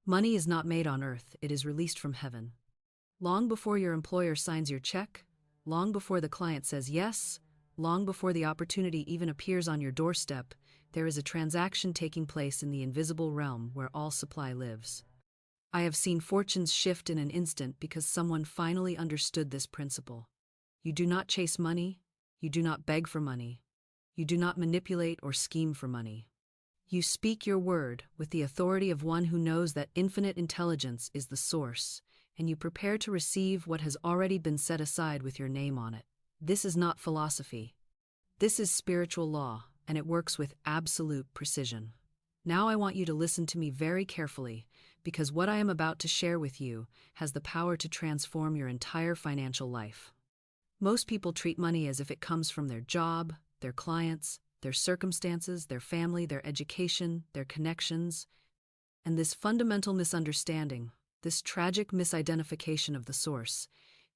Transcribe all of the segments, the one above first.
Money is not made on earth, it is released from heaven. Long before your employer signs your check, long before the client says yes, long before the opportunity even appears on your doorstep, there is a transaction taking place in the invisible realm where all supply lives. I have seen fortunes shift in an instant because someone finally understood this principle. You do not chase money, you do not beg for money, you do not manipulate or scheme for money. You speak your word with the authority of one who knows that infinite intelligence is the source, and you prepare to receive what has already been set aside with your name on it. This is not philosophy. This is spiritual law, and it works with absolute precision. Now I want you to listen to me very carefully, because what I am about to share with you has the power to transform your entire financial life. Most people treat money as if it comes from their job, their clients, their circumstances, their family, their education, their connections. And this fundamental misunderstanding, this tragic misidentification of the source,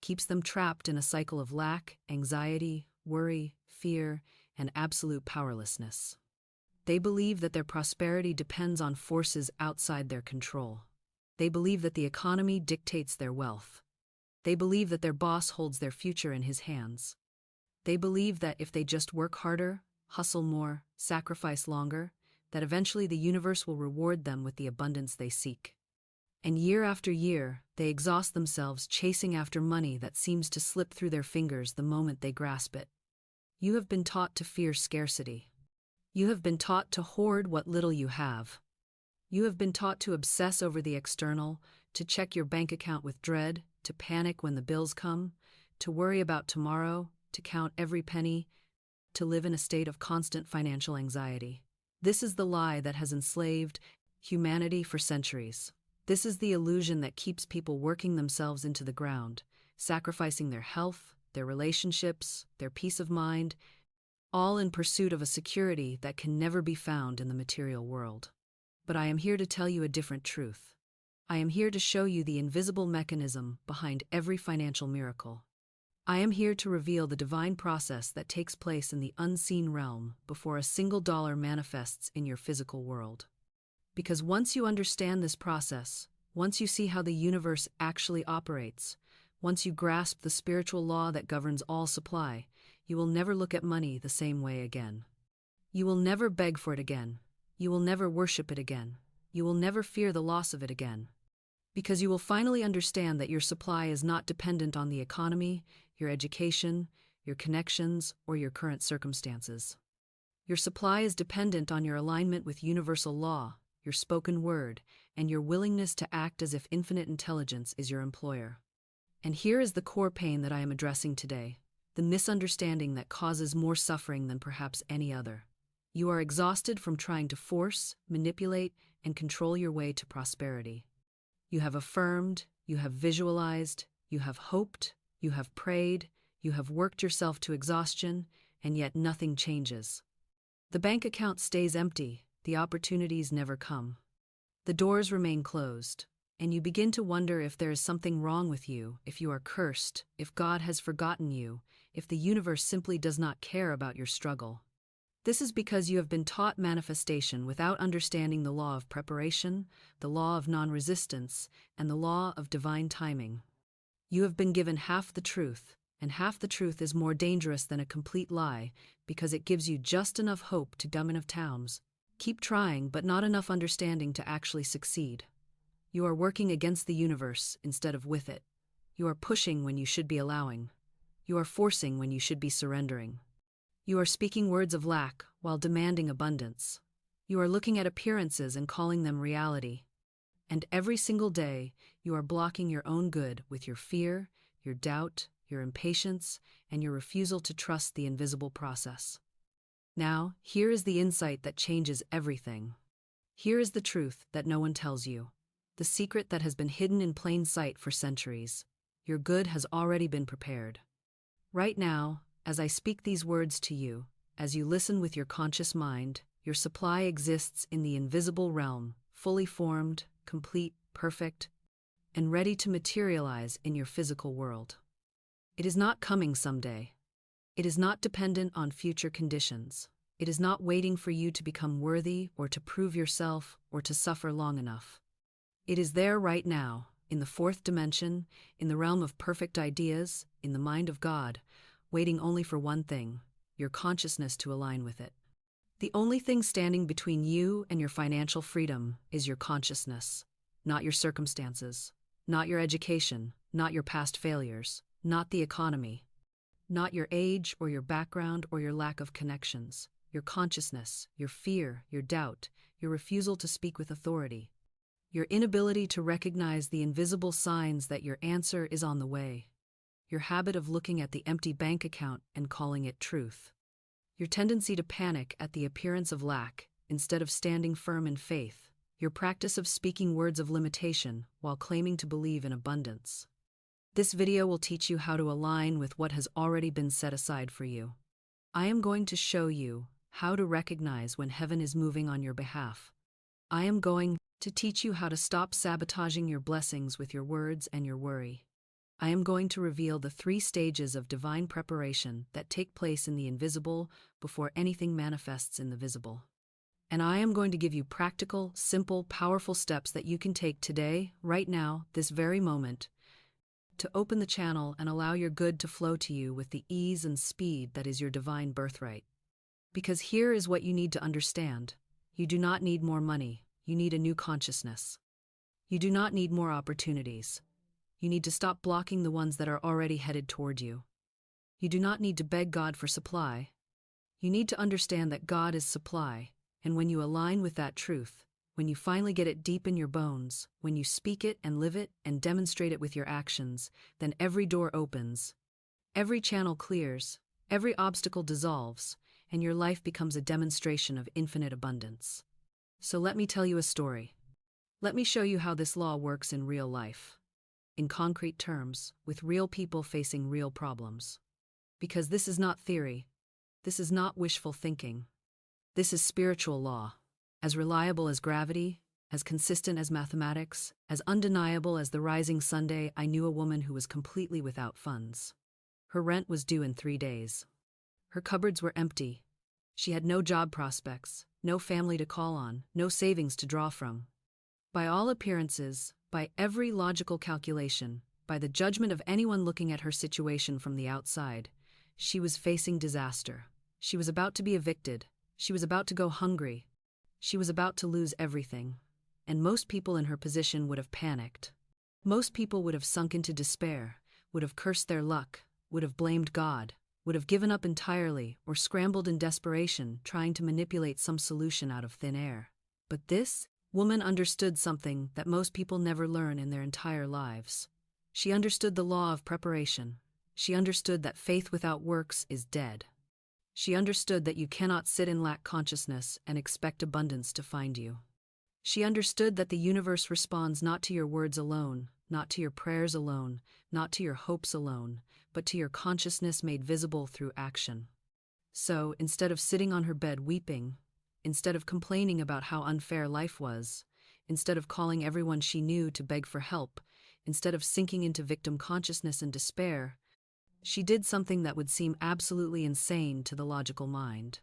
keeps them trapped in a cycle of lack, anxiety, worry, fear, and absolute powerlessness. They believe that their prosperity depends on forces outside their control. They believe that the economy dictates their wealth. They believe that their boss holds their future in his hands. They believe that if they just work harder, hustle more, sacrifice longer, that eventually the universe will reward them with the abundance they seek. And year after year, they exhaust themselves chasing after money that seems to slip through their fingers the moment they grasp it. You have been taught to fear scarcity. You have been taught to hoard what little you have. You have been taught to obsess over the external, to check your bank account with dread, to panic when the bills come, to worry about tomorrow, to count every penny, to live in a state of constant financial anxiety. This is the lie that has enslaved humanity for centuries. This is the illusion that keeps people working themselves into the ground, sacrificing their health, their relationships, their peace of mind, all in pursuit of a security that can never be found in the material world. But I am here to tell you a different truth. I am here to show you the invisible mechanism behind every financial miracle. I am here to reveal the divine process that takes place in the unseen realm before a single dollar manifests in your physical world. Because once you understand this process, once you see how the universe actually operates, once you grasp the spiritual law that governs all supply, you will never look at money the same way again. You will never beg for it again. You will never worship it again. You will never fear the loss of it again. Because you will finally understand that your supply is not dependent on the economy, your education, your connections, or your current circumstances. Your supply is dependent on your alignment with universal law, your spoken word, and your willingness to act as if infinite intelligence is your employer. And here is the core pain that I am addressing today, the misunderstanding that causes more suffering than perhaps any other. You are exhausted from trying to force, manipulate, and control your way to prosperity. You have affirmed, you have visualized, you have hoped, you have prayed, you have worked yourself to exhaustion, and yet nothing changes. The bank account stays empty, the opportunities never come. The doors remain closed, and you begin to wonder if there is something wrong with you, if you are cursed, if God has forgotten you, if the universe simply does not care about your struggle. This is because you have been taught manifestation without understanding the law of preparation, the law of non-resistance, and the law of divine timing. You have been given half the truth, and half the truth is more dangerous than a complete lie because it gives you just enough hope to dumb enough towns. Keep trying, but not enough understanding to actually succeed. You are working against the universe instead of with it. You are pushing when you should be allowing. You are forcing when you should be surrendering. You are speaking words of lack while demanding abundance. You are looking at appearances and calling them reality. And every single day, you are blocking your own good with your fear, your doubt, your impatience, and your refusal to trust the invisible process. Now, here is the insight that changes everything. Here is the truth that no one tells you. The secret that has been hidden in plain sight for centuries. Your good has already been prepared. Right now, as I speak these words to you, as you listen with your conscious mind, your supply exists in the invisible realm, fully formed, complete, perfect, and ready to materialize in your physical world. It is not coming someday. It is not dependent on future conditions. It is not waiting for you to become worthy or to prove yourself or to suffer long enough. It is there right now, in the fourth dimension, in the realm of perfect ideas, in the mind of God, waiting only for one thing: your consciousness to align with it. The only thing standing between you and your financial freedom is your consciousness, not your circumstances, not your education, not your past failures, not the economy, not your age or your background or your lack of connections. Your consciousness, your fear, your doubt, your refusal to speak with authority, your inability to recognize the invisible signs that your answer is on the way, your habit of looking at the empty bank account and calling it truth, your tendency to panic at the appearance of lack instead of standing firm in faith, your practice of speaking words of limitation while claiming to believe in abundance. This video will teach you how to align with what has already been set aside for you. I am going to show you how to recognize when heaven is moving on your behalf. I am going to teach you how to stop sabotaging your blessings with your words and your worry. I am going to reveal the 3 stages of divine preparation that take place in the invisible before anything manifests in the visible. And I am going to give you practical, simple, powerful steps that you can take today, right now, this very moment, to open the channel and allow your good to flow to you with the ease and speed that is your divine birthright. Because here is what you need to understand. You do not need more money. You need a new consciousness. You do not need more opportunities. You need to stop blocking the ones that are already headed toward you. You do not need to beg God for supply. You need to understand that God is supply, and when you align with that truth, when you finally get it deep in your bones, when you speak it and live it and demonstrate it with your actions, then every door opens, every channel clears, every obstacle dissolves, and your life becomes a demonstration of infinite abundance. So let me tell you a story. Let me show you how this law works in real life. In concrete terms, with real people facing real problems. Because this is not theory. This is not wishful thinking. This is spiritual law. As reliable as gravity, as consistent as mathematics, as undeniable as the rising Sunday. I knew a woman who was completely without funds. Her rent was due in 3 days. Her cupboards were empty. She had no job prospects, no family to call on, no savings to draw from. By all appearances, by every logical calculation, by the judgment of anyone looking at her situation from the outside, she was facing disaster. She was about to be evicted. She was about to go hungry. She was about to lose everything. And most people in her position would have panicked. Most people would have sunk into despair, would have cursed their luck, would have blamed God, would have given up entirely or scrambled in desperation trying to manipulate some solution out of thin air. But this woman understood something that most people never learn in their entire lives. She understood the law of preparation. She understood that faith without works is dead. She understood that you cannot sit in lack consciousness and expect abundance to find you. She understood that the universe responds not to your words alone, not to your prayers alone, not to your hopes alone, but to your consciousness made visible through action. So, instead of sitting on her bed weeping, instead of complaining about how unfair life was, instead of calling everyone she knew to beg for help, instead of sinking into victim consciousness and despair, she did something that would seem absolutely insane to the logical mind.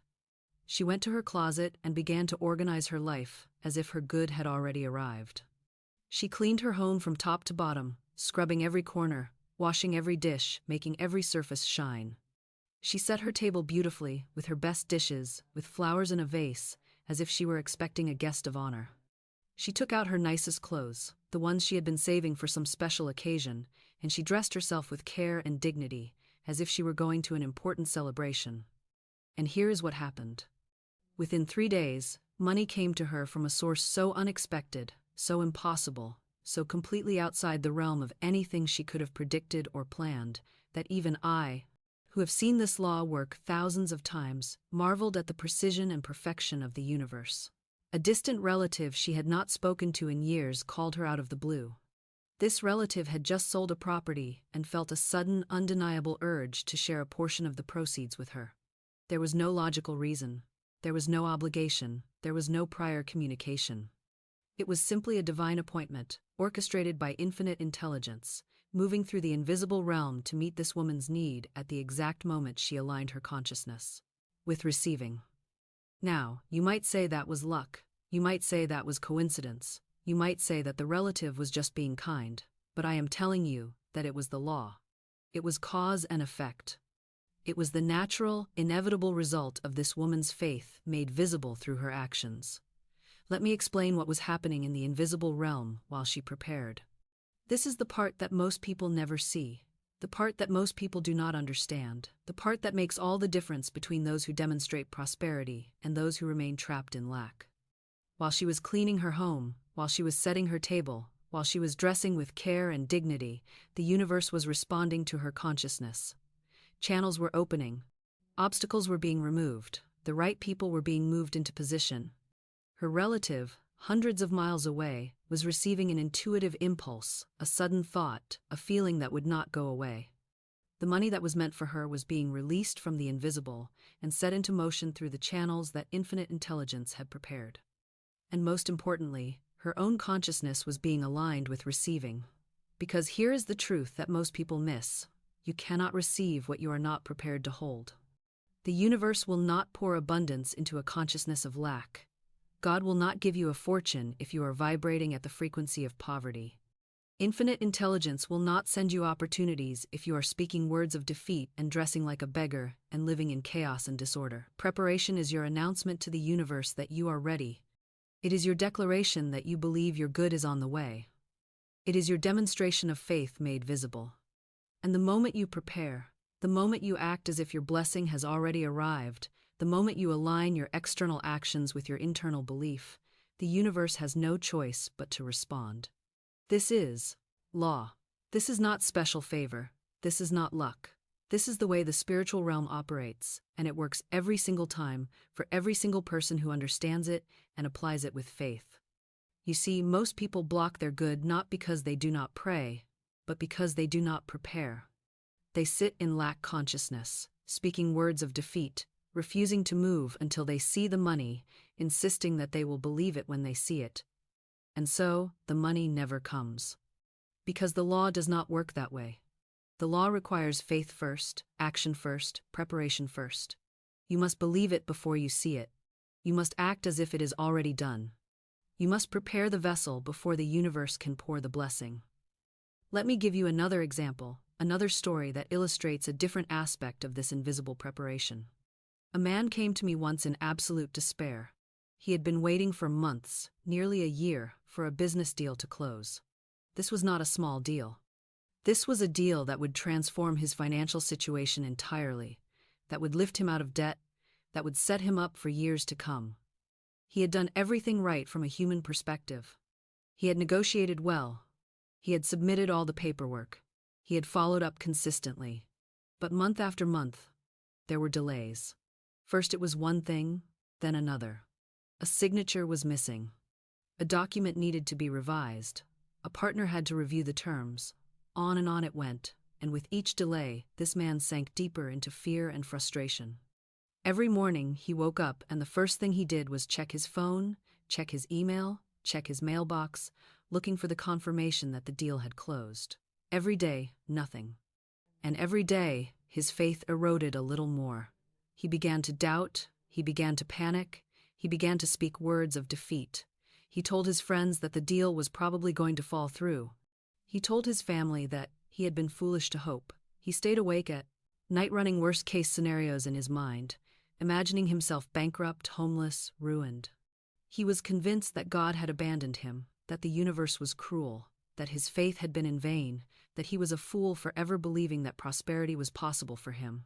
She went to her closet and began to organize her life as if her good had already arrived. She cleaned her home from top to bottom, scrubbing every corner, washing every dish, making every surface shine. She set her table beautifully, with her best dishes, with flowers in a vase, as if she were expecting a guest of honor. She took out her nicest clothes, the ones she had been saving for some special occasion, and she dressed herself with care and dignity, as if she were going to an important celebration. And here is what happened. Within 3 days, money came to her from a source so unexpected, so impossible, so completely outside the realm of anything she could have predicted or planned, that even I, who have seen this law work thousands of times, marveled at the precision and perfection of the universe. A distant relative she had not spoken to in years called her out of the blue. This relative had just sold a property and felt a sudden, undeniable urge to share a portion of the proceeds with her. There was no logical reason. There was no obligation. There was no prior communication. It was simply a divine appointment, orchestrated by infinite intelligence, moving through the invisible realm to meet this woman's need at the exact moment she aligned her consciousness with receiving. Now, you might say that was luck. You might say that was coincidence. You might say that the relative was just being kind, but I am telling you that it was the law. It was cause and effect. It was the natural, inevitable result of this woman's faith made visible through her actions. Let me explain what was happening in the invisible realm while she prepared. This is the part that most people never see, the part that most people do not understand, the part that makes all the difference between those who demonstrate prosperity and those who remain trapped in lack. While she was cleaning her home, while she was setting her table, while she was dressing with care and dignity, the universe was responding to her consciousness. Channels were opening. Obstacles were being removed. The right people were being moved into position. Her relative, hundreds of miles away, was receiving an intuitive impulse, a sudden thought, a feeling that would not go away. The money that was meant for her was being released from the invisible and set into motion through the channels that infinite intelligence had prepared. And most importantly, her own consciousness was being aligned with receiving. Because here is the truth that most people miss: you cannot receive what you are not prepared to hold. The universe will not pour abundance into a consciousness of lack. God will not give you a fortune if you are vibrating at the frequency of poverty. Infinite intelligence will not send you opportunities if you are speaking words of defeat and dressing like a beggar and living in chaos and disorder. Preparation is your announcement to the universe that you are ready. It is your declaration that you believe your good is on the way. It is your demonstration of faith made visible. And the moment you prepare, the moment you act as if your blessing has already arrived, the moment you align your external actions with your internal belief, the universe has no choice but to respond. This is law. This is not special favor. This is not luck. This is the way the spiritual realm operates, and it works every single time for every single person who understands it and applies it with faith. You see, most people block their good not because they do not pray, but because they do not prepare. They sit in lack consciousness, speaking words of defeat, refusing to move until they see the money, insisting that they will believe it when they see it. And so, the money never comes. Because the law does not work that way. The law requires faith first, action first, preparation first. You must believe it before you see it. You must act as if it is already done. You must prepare the vessel before the universe can pour the blessing. Let me give you another example, another story that illustrates a different aspect of this invisible preparation. A man came to me once in absolute despair. He had been waiting for months, nearly a year, for a business deal to close. This was not a small deal. This was a deal that would transform his financial situation entirely, that would lift him out of debt, that would set him up for years to come. He had done everything right from a human perspective. He had negotiated well. He had submitted all the paperwork. He had followed up consistently. But month after month, there were delays. First it was one thing, then another. A signature was missing. A document needed to be revised. A partner had to review the terms. On and on it went, and with each delay, this man sank deeper into fear and frustration. Every morning he woke up and the first thing he did was check his phone, check his email, check his mailbox, looking for the confirmation that the deal had closed. Every day, nothing. And every day, his faith eroded a little more. He began to doubt, he began to panic, he began to speak words of defeat. He told his friends that the deal was probably going to fall through. He told his family that he had been foolish to hope. He stayed awake at night running worst-case scenarios in his mind, imagining himself bankrupt, homeless, ruined. He was convinced that God had abandoned him, that the universe was cruel, that his faith had been in vain, that he was a fool for ever believing that prosperity was possible for him.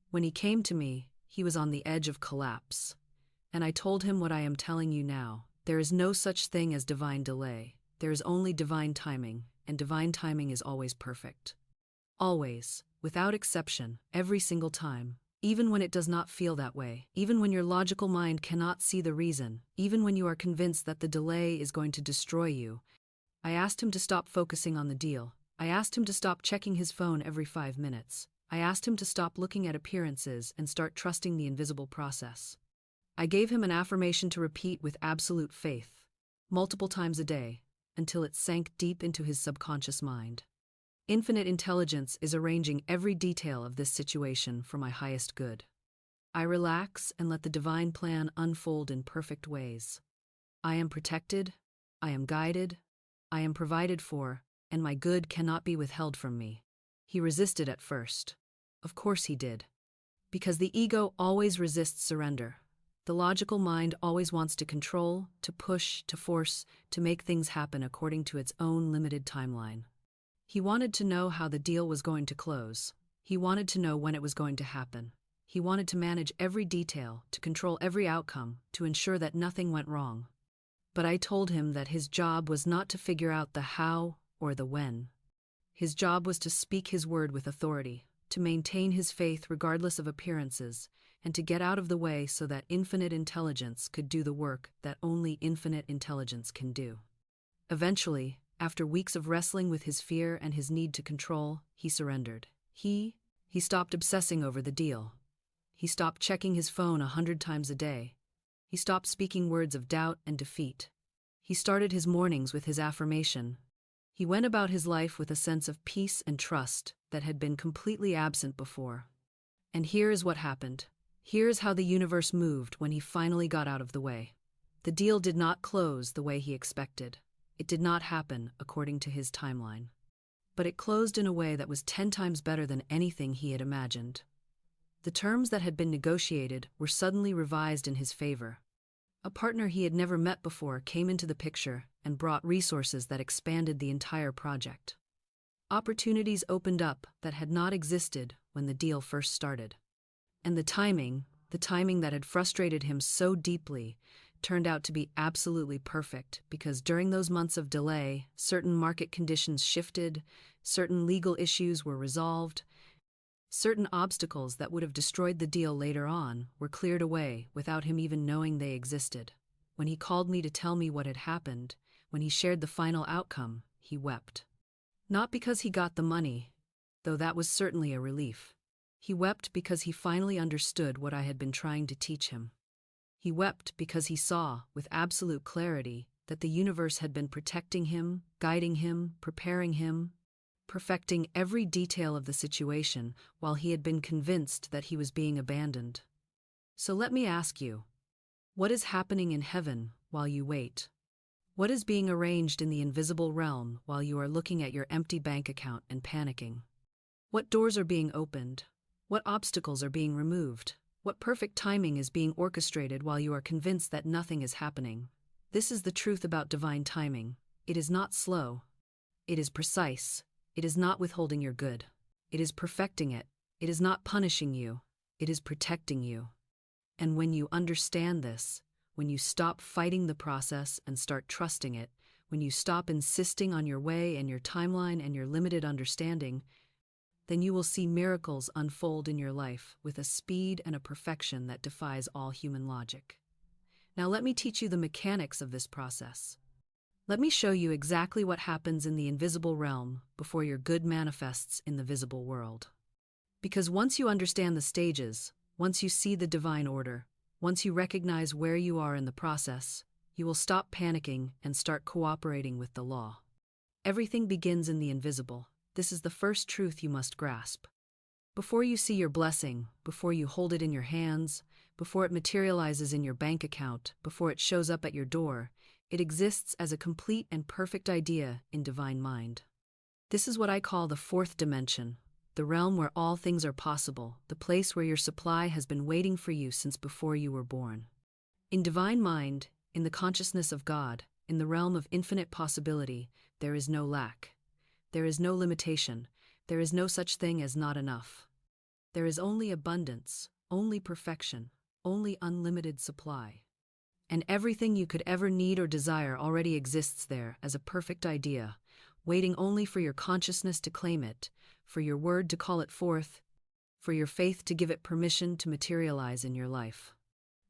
When he came to me, he was on the edge of collapse. And I told him what I am telling you now. There is no such thing as divine delay. There is only divine timing, and divine timing is always perfect. Always, without exception, every single time. Even when it does not feel that way, even when your logical mind cannot see the reason, even when you are convinced that the delay is going to destroy you. I asked him to stop focusing on the deal. I asked him to stop checking his phone every 5 minutes. I asked him to stop looking at appearances and start trusting the invisible process. I gave him an affirmation to repeat with absolute faith, multiple times a day, until it sank deep into his subconscious mind. Infinite intelligence is arranging every detail of this situation for my highest good. I relax and let the divine plan unfold in perfect ways. I am protected, I am guided, I am provided for, and my good cannot be withheld from me. He resisted at first. Of course he did. Because the ego always resists surrender. The logical mind always wants to control, to push, to force, to make things happen according to its own limited timeline. He wanted to know how the deal was going to close. He wanted to know when it was going to happen. He wanted to manage every detail, to control every outcome, to ensure that nothing went wrong. But I told him that his job was not to figure out the how or the when. His job was to speak his word with authority, to maintain his faith regardless of appearances, and to get out of the way so that infinite intelligence could do the work that only infinite intelligence can do. Eventually, after weeks of wrestling with his fear and his need to control, he surrendered. He stopped obsessing over the deal. He stopped checking his phone 100 times a day. He stopped speaking words of doubt and defeat. He started his mornings with his affirmation. He went about his life with a sense of peace and trust that had been completely absent before. And here is what happened. Here is how the universe moved when he finally got out of the way. The deal did not close the way he expected. It did not happen according to his timeline. But it closed in a way that was 10 times better than anything he had imagined. The terms that had been negotiated were suddenly revised in his favor. A partner he had never met before came into the picture and brought resources that expanded the entire project. Opportunities opened up that had not existed when the deal first started. And the timing that had frustrated him so deeply, turned out to be absolutely perfect because during those months of delay, certain market conditions shifted, certain legal issues were resolved, certain obstacles that would have destroyed the deal later on were cleared away without him even knowing they existed. When he called me to tell me what had happened, when he shared the final outcome, he wept. Not because he got the money, though that was certainly a relief. He wept because he finally understood what I had been trying to teach him. He wept because he saw, with absolute clarity, that the universe had been protecting him, guiding him, preparing him, perfecting every detail of the situation while he had been convinced that he was being abandoned. So let me ask you, what is happening in heaven while you wait? What is being arranged in the invisible realm while you are looking at your empty bank account and panicking? What doors are being opened? What obstacles are being removed? What perfect timing is being orchestrated while you are convinced that nothing is happening? This is the truth about divine timing. It is not slow. It is precise. It is not withholding your good. It is perfecting it. It is not punishing you. It is protecting you. And when you understand this, when you stop fighting the process and start trusting it, when you stop insisting on your way and your timeline and your limited understanding, then you will see miracles unfold in your life with a speed and a perfection that defies all human logic. Now let me teach you the mechanics of this process. Let me show you exactly what happens in the invisible realm before your good manifests in the visible world. Because once you understand the stages, once you see the divine order, once you recognize where you are in the process, you will stop panicking and start cooperating with the law. Everything begins in the invisible. This is the first truth you must grasp. Before you see your blessing, before you hold it in your hands, before it materializes in your bank account, before it shows up at your door, it exists as a complete and perfect idea in divine mind. This is what I call the fourth dimension, the realm where all things are possible, the place where your supply has been waiting for you since before you were born. In divine mind, in the consciousness of God, in the realm of infinite possibility, there is no lack. There is no limitation. There is no such thing as not enough. There is only abundance, only perfection, only unlimited supply. And everything you could ever need or desire already exists there as a perfect idea, waiting only for your consciousness to claim it, for your word to call it forth, for your faith to give it permission to materialize in your life.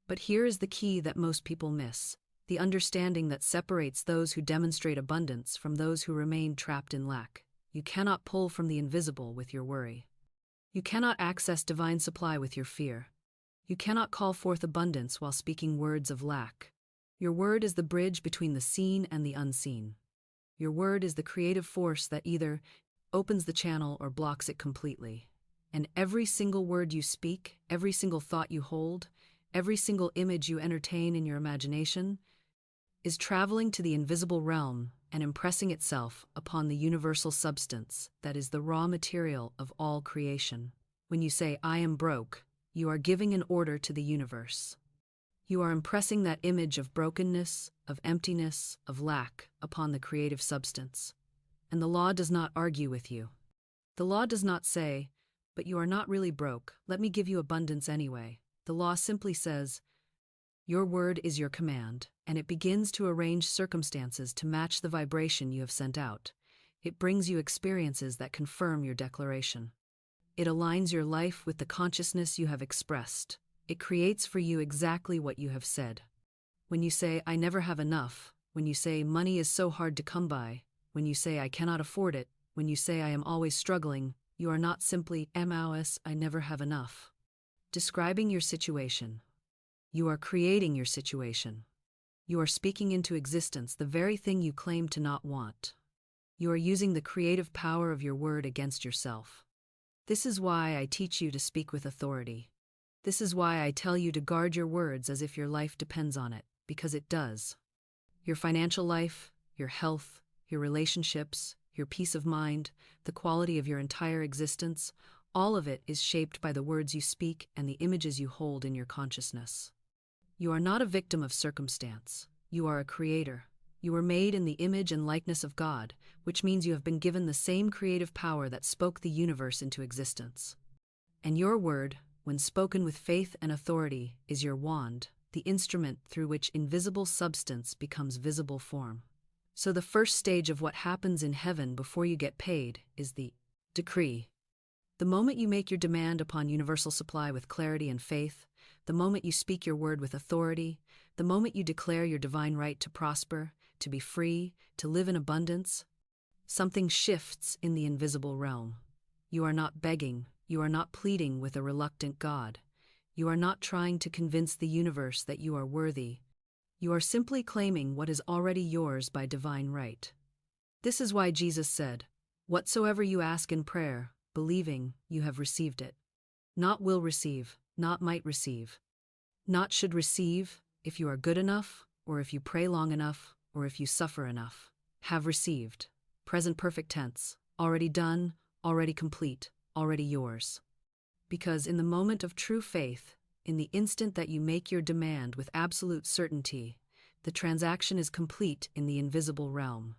But here is the key that most people miss, the understanding that separates those who demonstrate abundance from those who remain trapped in lack. You cannot pull from the invisible with your worry. You cannot access divine supply with your fear. You cannot call forth abundance while speaking words of lack. Your word is the bridge between the seen and the unseen. Your word is the creative force that either opens the channel or blocks it completely. And every single word you speak, every single thought you hold, every single image you entertain in your imagination, is traveling to the invisible realm and impressing itself upon the universal substance that is the raw material of all creation. When you say, "I am broke," you are giving an order to the universe. You are impressing that image of brokenness, of emptiness, of lack upon the creative substance. And the law does not argue with you. The law does not say, "But you are not really broke, let me give you abundance anyway." The law simply says, "Your word is your command," and it begins to arrange circumstances to match the vibration you have sent out. It brings you experiences that confirm your declaration. It aligns your life with the consciousness you have expressed. It creates for you exactly what you have said. When you say, "I never have enough," when you say, "Money is so hard to come by," when you say, "I cannot afford it," when you say, "I am always struggling," you are not simply MOS, "I never have enough," describing your situation. You are creating your situation. You are speaking into existence the very thing you claim to not want. You are using the creative power of your word against yourself. This is why I teach you to speak with authority. This is why I tell you to guard your words as if your life depends on it, because it does. Your financial life, your health, your relationships, your peace of mind, the quality of your entire existence, all of it is shaped by the words you speak and the images you hold in your consciousness. You are not a victim of circumstance. You are a creator. You were made in the image and likeness of God, which means you have been given the same creative power that spoke the universe into existence. And your word, when spoken with faith and authority, is your wand, the instrument through which invisible substance becomes visible form. So the first stage of what happens in heaven before you get paid is the decree. The moment you make your demand upon universal supply with clarity and faith, the moment you speak your word with authority, the moment you declare your divine right to prosper, to be free, to live in abundance, something shifts in the invisible realm. You are not begging, you are not pleading with a reluctant God. You are not trying to convince the universe that you are worthy. You are simply claiming what is already yours by divine right. This is why Jesus said, "Whatsoever you ask in prayer, believing, you have received it." Not will receive, not might receive. Not should receive, if you are good enough, or if you pray long enough, or if you suffer enough. Have received. Present perfect tense. Already done, already complete, already yours. Because in the moment of true faith, in the instant that you make your demand with absolute certainty, the transaction is complete in the invisible realm.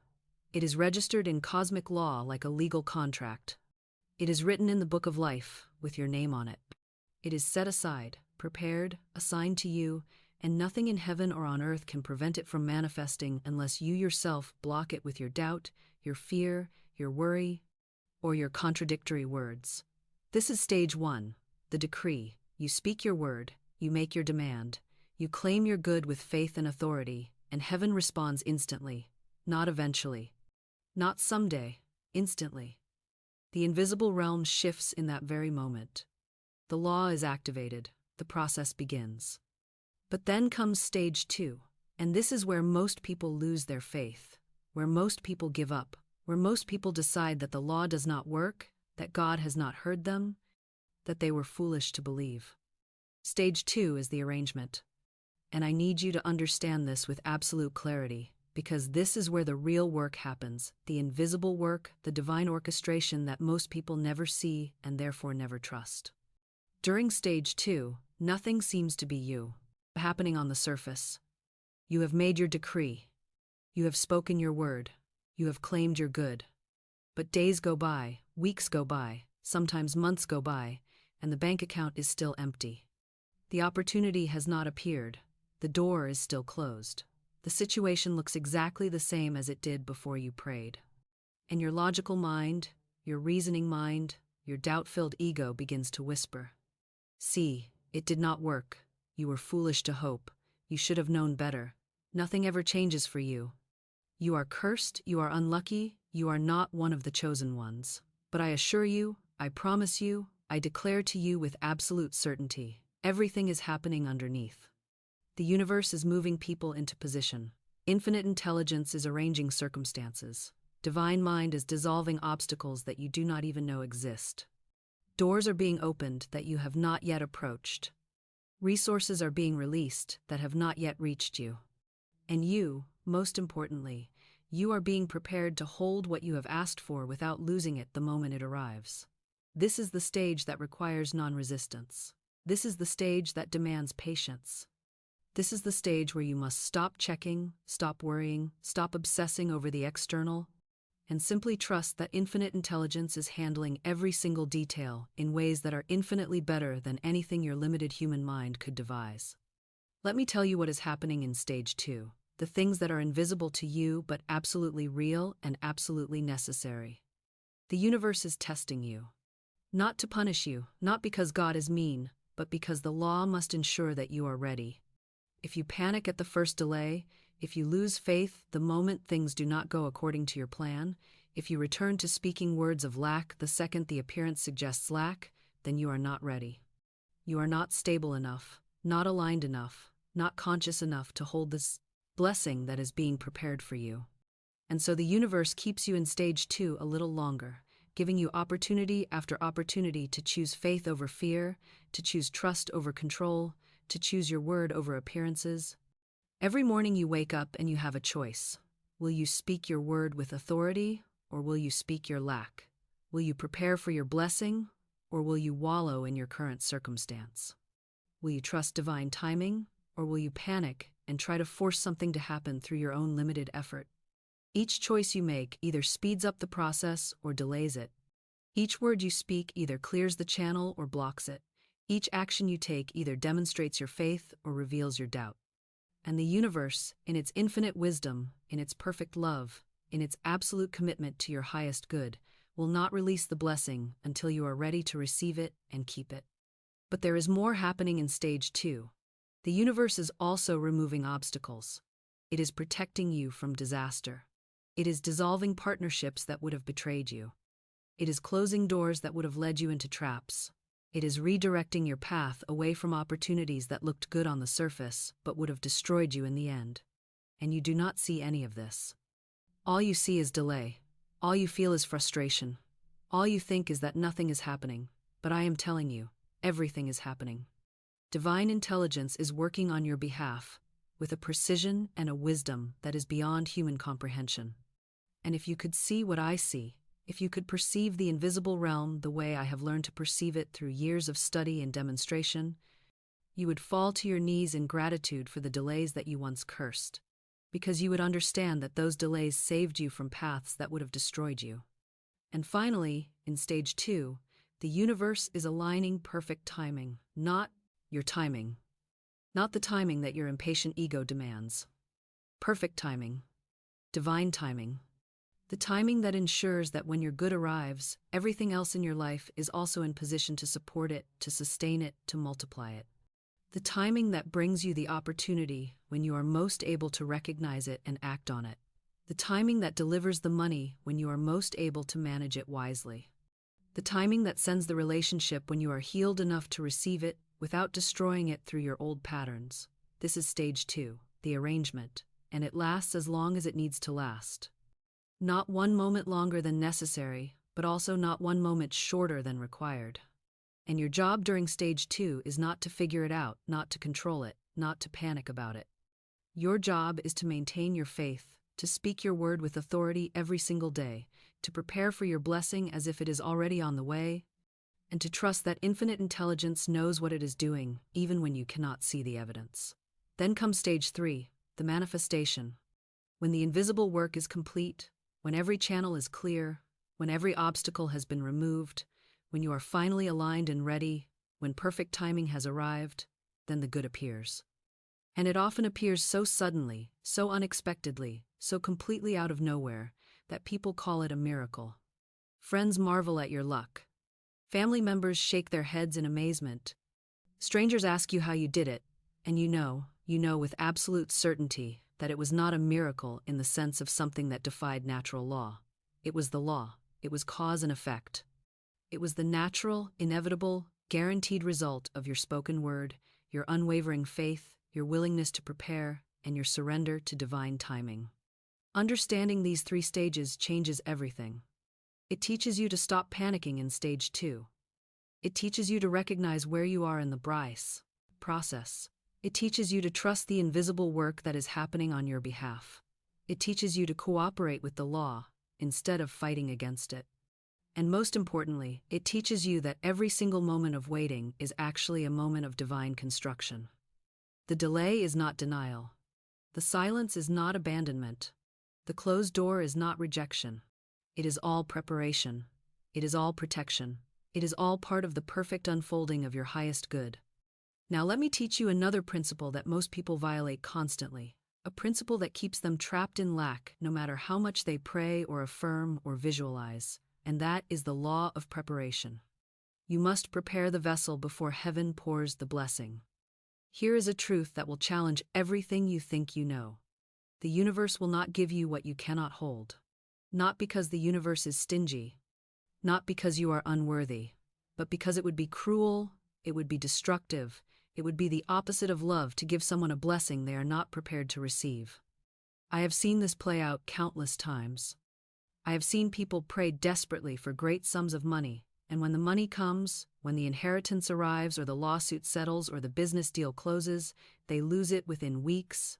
It is registered in cosmic law like a legal contract. It is written in the book of life, with your name on it. It is set aside, prepared, assigned to you, and nothing in heaven or on earth can prevent it from manifesting unless you yourself block it with your doubt, your fear, your worry, or your contradictory words. This is stage 1, the decree. You speak your word, you make your demand, you claim your good with faith and authority, and heaven responds instantly, not eventually, not someday, instantly. The invisible realm shifts in that very moment. The law is activated, the process begins. But then comes stage 2, and this is where most people lose their faith, where most people give up, where most people decide that the law does not work, that God has not heard them, that they were foolish to believe. Stage 2 is the arrangement. And I need you to understand this with absolute clarity, because this is where the real work happens, the invisible work, the divine orchestration that most people never see and therefore never trust. During stage 2, nothing seems to be happening on the surface. You have made your decree. You have spoken your word. You have claimed your good. But days go by, weeks go by, sometimes months go by, and the bank account is still empty. The opportunity has not appeared. The door is still closed. The situation looks exactly the same as it did before you prayed. And your logical mind, your reasoning mind, your doubt-filled ego begins to whisper. See, it did not work. You were foolish to hope. You should have known better. Nothing ever changes for you. You are cursed, you are unlucky, you are not one of the chosen ones. But I assure you, I promise you, I declare to you with absolute certainty, everything is happening underneath. The universe is moving people into position. Infinite intelligence is arranging circumstances. Divine mind is dissolving obstacles that you do not even know exist. Doors are being opened that you have not yet approached. Resources are being released that have not yet reached you. And you, most importantly, you are being prepared to hold what you have asked for without losing it the moment it arrives. This is the stage that requires non-resistance. This is the stage that demands patience. This is the stage where you must stop checking, stop worrying, stop obsessing over the external, and simply trust that infinite intelligence is handling every single detail in ways that are infinitely better than anything your limited human mind could devise. Let me tell you what is happening in stage 2, the things that are invisible to you but absolutely real and absolutely necessary. The universe is testing you. Not to punish you, not because God is mean, but because the law must ensure that you are ready. If you panic at the first delay, if you lose faith the moment things do not go according to your plan, if you return to speaking words of lack the second the appearance suggests lack, then you are not ready. You are not stable enough, not aligned enough, not conscious enough to hold this blessing that is being prepared for you. And so the universe keeps you in stage 2 a little longer, giving you opportunity after opportunity to choose faith over fear, to choose trust over control, to choose your word over appearances. Every morning you wake up and you have a choice. Will you speak your word with authority, or will you speak your lack? Will you prepare for your blessing, or will you wallow in your current circumstance? Will you trust divine timing, or will you panic and try to force something to happen through your own limited effort? Each choice you make either speeds up the process or delays it. Each word you speak either clears the channel or blocks it. Each action you take either demonstrates your faith or reveals your doubt. And the universe, in its infinite wisdom, in its perfect love, in its absolute commitment to your highest good, will not release the blessing until you are ready to receive it and keep it. But there is more happening in stage 2. The universe is also removing obstacles. It is protecting you from disaster. It is dissolving partnerships that would have betrayed you. It is closing doors that would have led you into traps. It is redirecting your path away from opportunities that looked good on the surface but would have destroyed you in the end. And you do not see any of this. All you see is delay. All you feel is frustration. All you think is that nothing is happening. But I am telling you, everything is happening. Divine intelligence is working on your behalf with a precision and a wisdom that is beyond human comprehension. And if you could see what I see, if you could perceive the invisible realm the way I have learned to perceive it through years of study and demonstration, you would fall to your knees in gratitude for the delays that you once cursed, because you would understand that those delays saved you from paths that would have destroyed you. And finally, in stage 2, the universe is aligning perfect timing, not your timing, not the timing that your impatient ego demands. Perfect timing, divine timing. The timing that ensures that when your good arrives, everything else in your life is also in position to support it, to sustain it, to multiply it. The timing that brings you the opportunity when you are most able to recognize it and act on it. The timing that delivers the money when you are most able to manage it wisely. The timing that sends the relationship when you are healed enough to receive it without destroying it through your old patterns. This is stage 2, the arrangement, and it lasts as long as it needs to last. Not one moment longer than necessary, but also not one moment shorter than required. And your job during stage 2 is not to figure it out, not to control it, not to panic about it. Your job is to maintain your faith, to speak your word with authority every single day, to prepare for your blessing as if it is already on the way, and to trust that infinite intelligence knows what it is doing, even when you cannot see the evidence. Then comes stage 3, the manifestation. When the invisible work is complete, when every channel is clear, when every obstacle has been removed, when you are finally aligned and ready, when perfect timing has arrived, then the good appears. And it often appears so suddenly, so unexpectedly, so completely out of nowhere, that people call it a miracle. Friends marvel at your luck. Family members shake their heads in amazement. Strangers ask you how you did it, and you know with absolute certainty that it was not a miracle in the sense of something that defied natural law. It was the law. It was cause and effect. It was the natural, inevitable, guaranteed result of your spoken word, your unwavering faith, your willingness to prepare, and your surrender to divine timing. Understanding these 3 stages changes everything. It teaches you to stop panicking in stage 2. It teaches you to recognize where you are in the process. It teaches you to trust the invisible work that is happening on your behalf. It teaches you to cooperate with the law instead of fighting against it. And most importantly, it teaches you that every single moment of waiting is actually a moment of divine construction. The delay is not denial. The silence is not abandonment. The closed door is not rejection. It is all preparation. It is all protection. It is all part of the perfect unfolding of your highest good. Now let me teach you another principle that most people violate constantly, a principle that keeps them trapped in lack no matter how much they pray or affirm or visualize, and that is the law of preparation. You must prepare the vessel before heaven pours the blessing. Here is a truth that will challenge everything you think you know. The universe will not give you what you cannot hold. Not because the universe is stingy, not because you are unworthy, but because it would be cruel, it would be destructive, it would be the opposite of love to give someone a blessing they are not prepared to receive. I have seen this play out countless times. I have seen people pray desperately for great sums of money, and when the money comes, when the inheritance arrives or the lawsuit settles or the business deal closes, they lose it within weeks,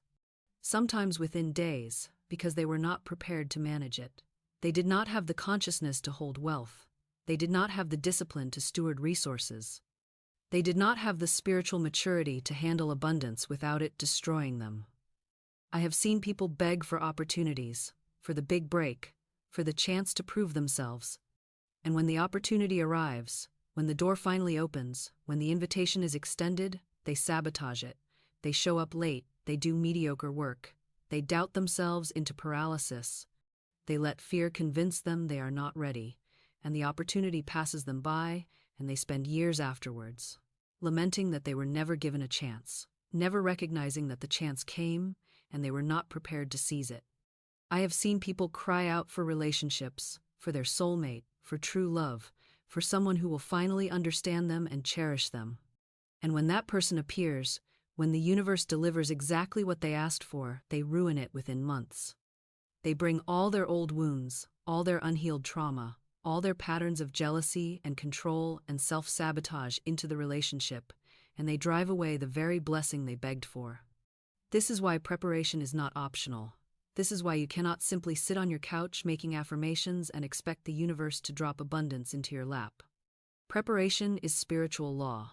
sometimes within days, because they were not prepared to manage it. They did not have the consciousness to hold wealth. They did not have the discipline to steward resources. They did not have the spiritual maturity to handle abundance without it destroying them. I have seen people beg for opportunities, for the big break, for the chance to prove themselves. And when the opportunity arrives, when the door finally opens, when the invitation is extended, they sabotage it. They show up late, they do mediocre work. They doubt themselves into paralysis. They let fear convince them they are not ready, and the opportunity passes them by, and they spend years afterwards, lamenting that they were never given a chance, never recognizing that the chance came, and they were not prepared to seize it. I have seen people cry out for relationships, for their soulmate, for true love, for someone who will finally understand them and cherish them. And when that person appears, when the universe delivers exactly what they asked for, they ruin it within months. They bring all their old wounds, all their unhealed trauma, all their patterns of jealousy and control and self-sabotage into the relationship, and they drive away the very blessing they begged for. This is why preparation is not optional. This is why you cannot simply sit on your couch making affirmations and expect the universe to drop abundance into your lap. Preparation is spiritual law.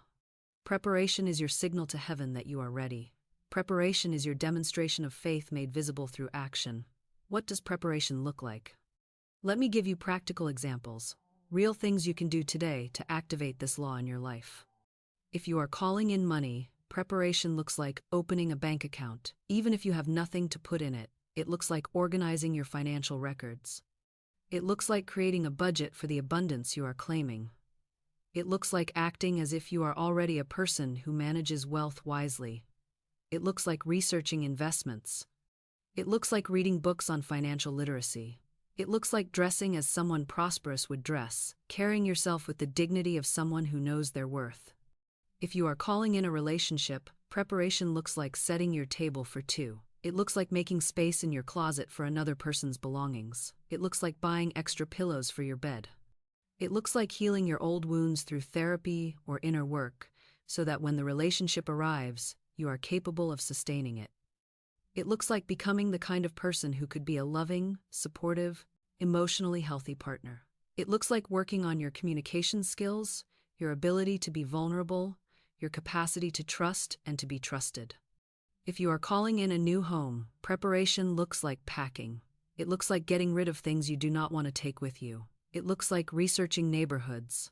Preparation is your signal to heaven that you are ready. Preparation is your demonstration of faith made visible through action. What does preparation look like? Let me give you practical examples, real things you can do today to activate this law in your life. If you are calling in money, preparation looks like opening a bank account. Even if you have nothing to put in it, it looks like organizing your financial records. It looks like creating a budget for the abundance you are claiming. It looks like acting as if you are already a person who manages wealth wisely. It looks like researching investments. It looks like reading books on financial literacy. It looks like dressing as someone prosperous would dress, carrying yourself with the dignity of someone who knows their worth. If you are calling in a relationship, preparation looks like setting your table for two. It looks like making space in your closet for another person's belongings. It looks like buying extra pillows for your bed. It looks like healing your old wounds through therapy or inner work, so that when the relationship arrives, you are capable of sustaining it. It looks like becoming the kind of person who could be a loving, supportive, emotionally healthy partner. It looks like working on your communication skills, your ability to be vulnerable, your capacity to trust and to be trusted. If you are calling in a new home, preparation looks like packing. It looks like getting rid of things you do not want to take with you. It looks like researching neighborhoods.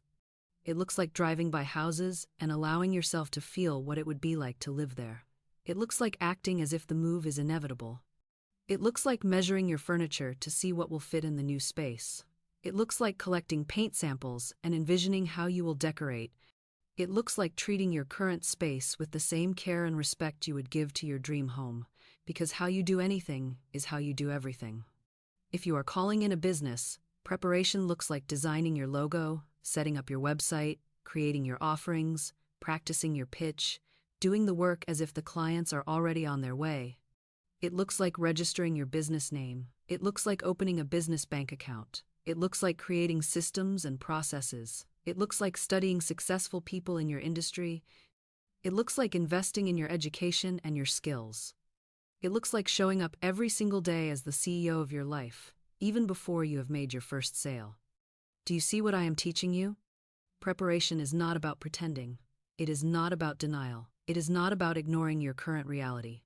It looks like driving by houses and allowing yourself to feel what it would be like to live there. It looks like acting as if the move is inevitable. It looks like measuring your furniture to see what will fit in the new space. It looks like collecting paint samples and envisioning how you will decorate. It looks like treating your current space with the same care and respect you would give to your dream home, because how you do anything is how you do everything. If you are calling in a business, preparation looks like designing your logo, setting up your website, creating your offerings, practicing your pitch, doing the work as if the clients are already on their way. It looks like registering your business name. It looks like opening a business bank account. It looks like creating systems and processes. It looks like studying successful people in your industry. It looks like investing in your education and your skills. It looks like showing up every single day as the CEO of your life, even before you have made your first sale. Do you see what I am teaching you? Preparation is not about pretending. It is not about denial. It is not about ignoring your current reality.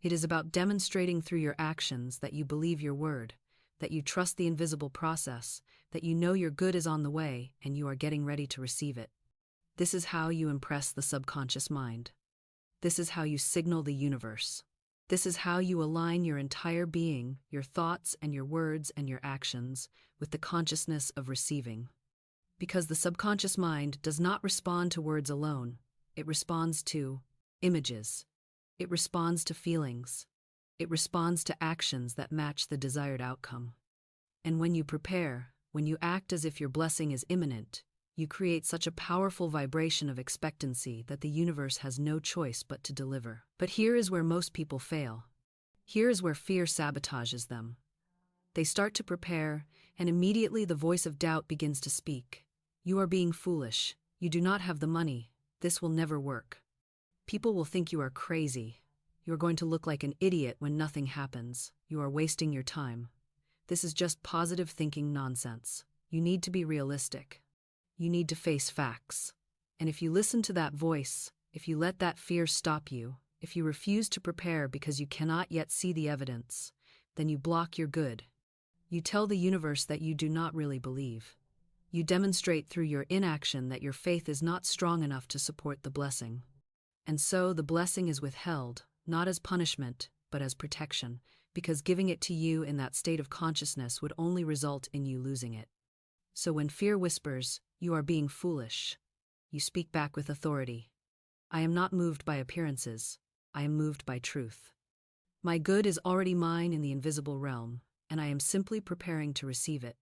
It is about demonstrating through your actions that you believe your word, that you trust the invisible process, that you know your good is on the way and you are getting ready to receive it. This is how you impress the subconscious mind. This is how you signal the universe. This is how you align your entire being, your thoughts and your words and your actions, with the consciousness of receiving. Because the subconscious mind does not respond to words alone, it responds to images. It responds to feelings. It responds to actions that match the desired outcome. And when you prepare, when you act as if your blessing is imminent, you create such a powerful vibration of expectancy that the universe has no choice but to deliver. But here is where most people fail. Here is where fear sabotages them. They start to prepare, and immediately the voice of doubt begins to speak. You are being foolish. You do not have the money. This will never work. People will think you are crazy. You are going to look like an idiot when nothing happens. You are wasting your time. This is just positive thinking nonsense. You need to be realistic. You need to face facts. And if you listen to that voice, if you let that fear stop you, if you refuse to prepare because you cannot yet see the evidence, then you block your good. You tell the universe that you do not really believe. You demonstrate through your inaction that your faith is not strong enough to support the blessing. And so the blessing is withheld, not as punishment, but as protection, because giving it to you in that state of consciousness would only result in you losing it. So when fear whispers, "You are being foolish," you speak back with authority. I am not moved by appearances. I am moved by truth. My good is already mine in the invisible realm, and I am simply preparing to receive it.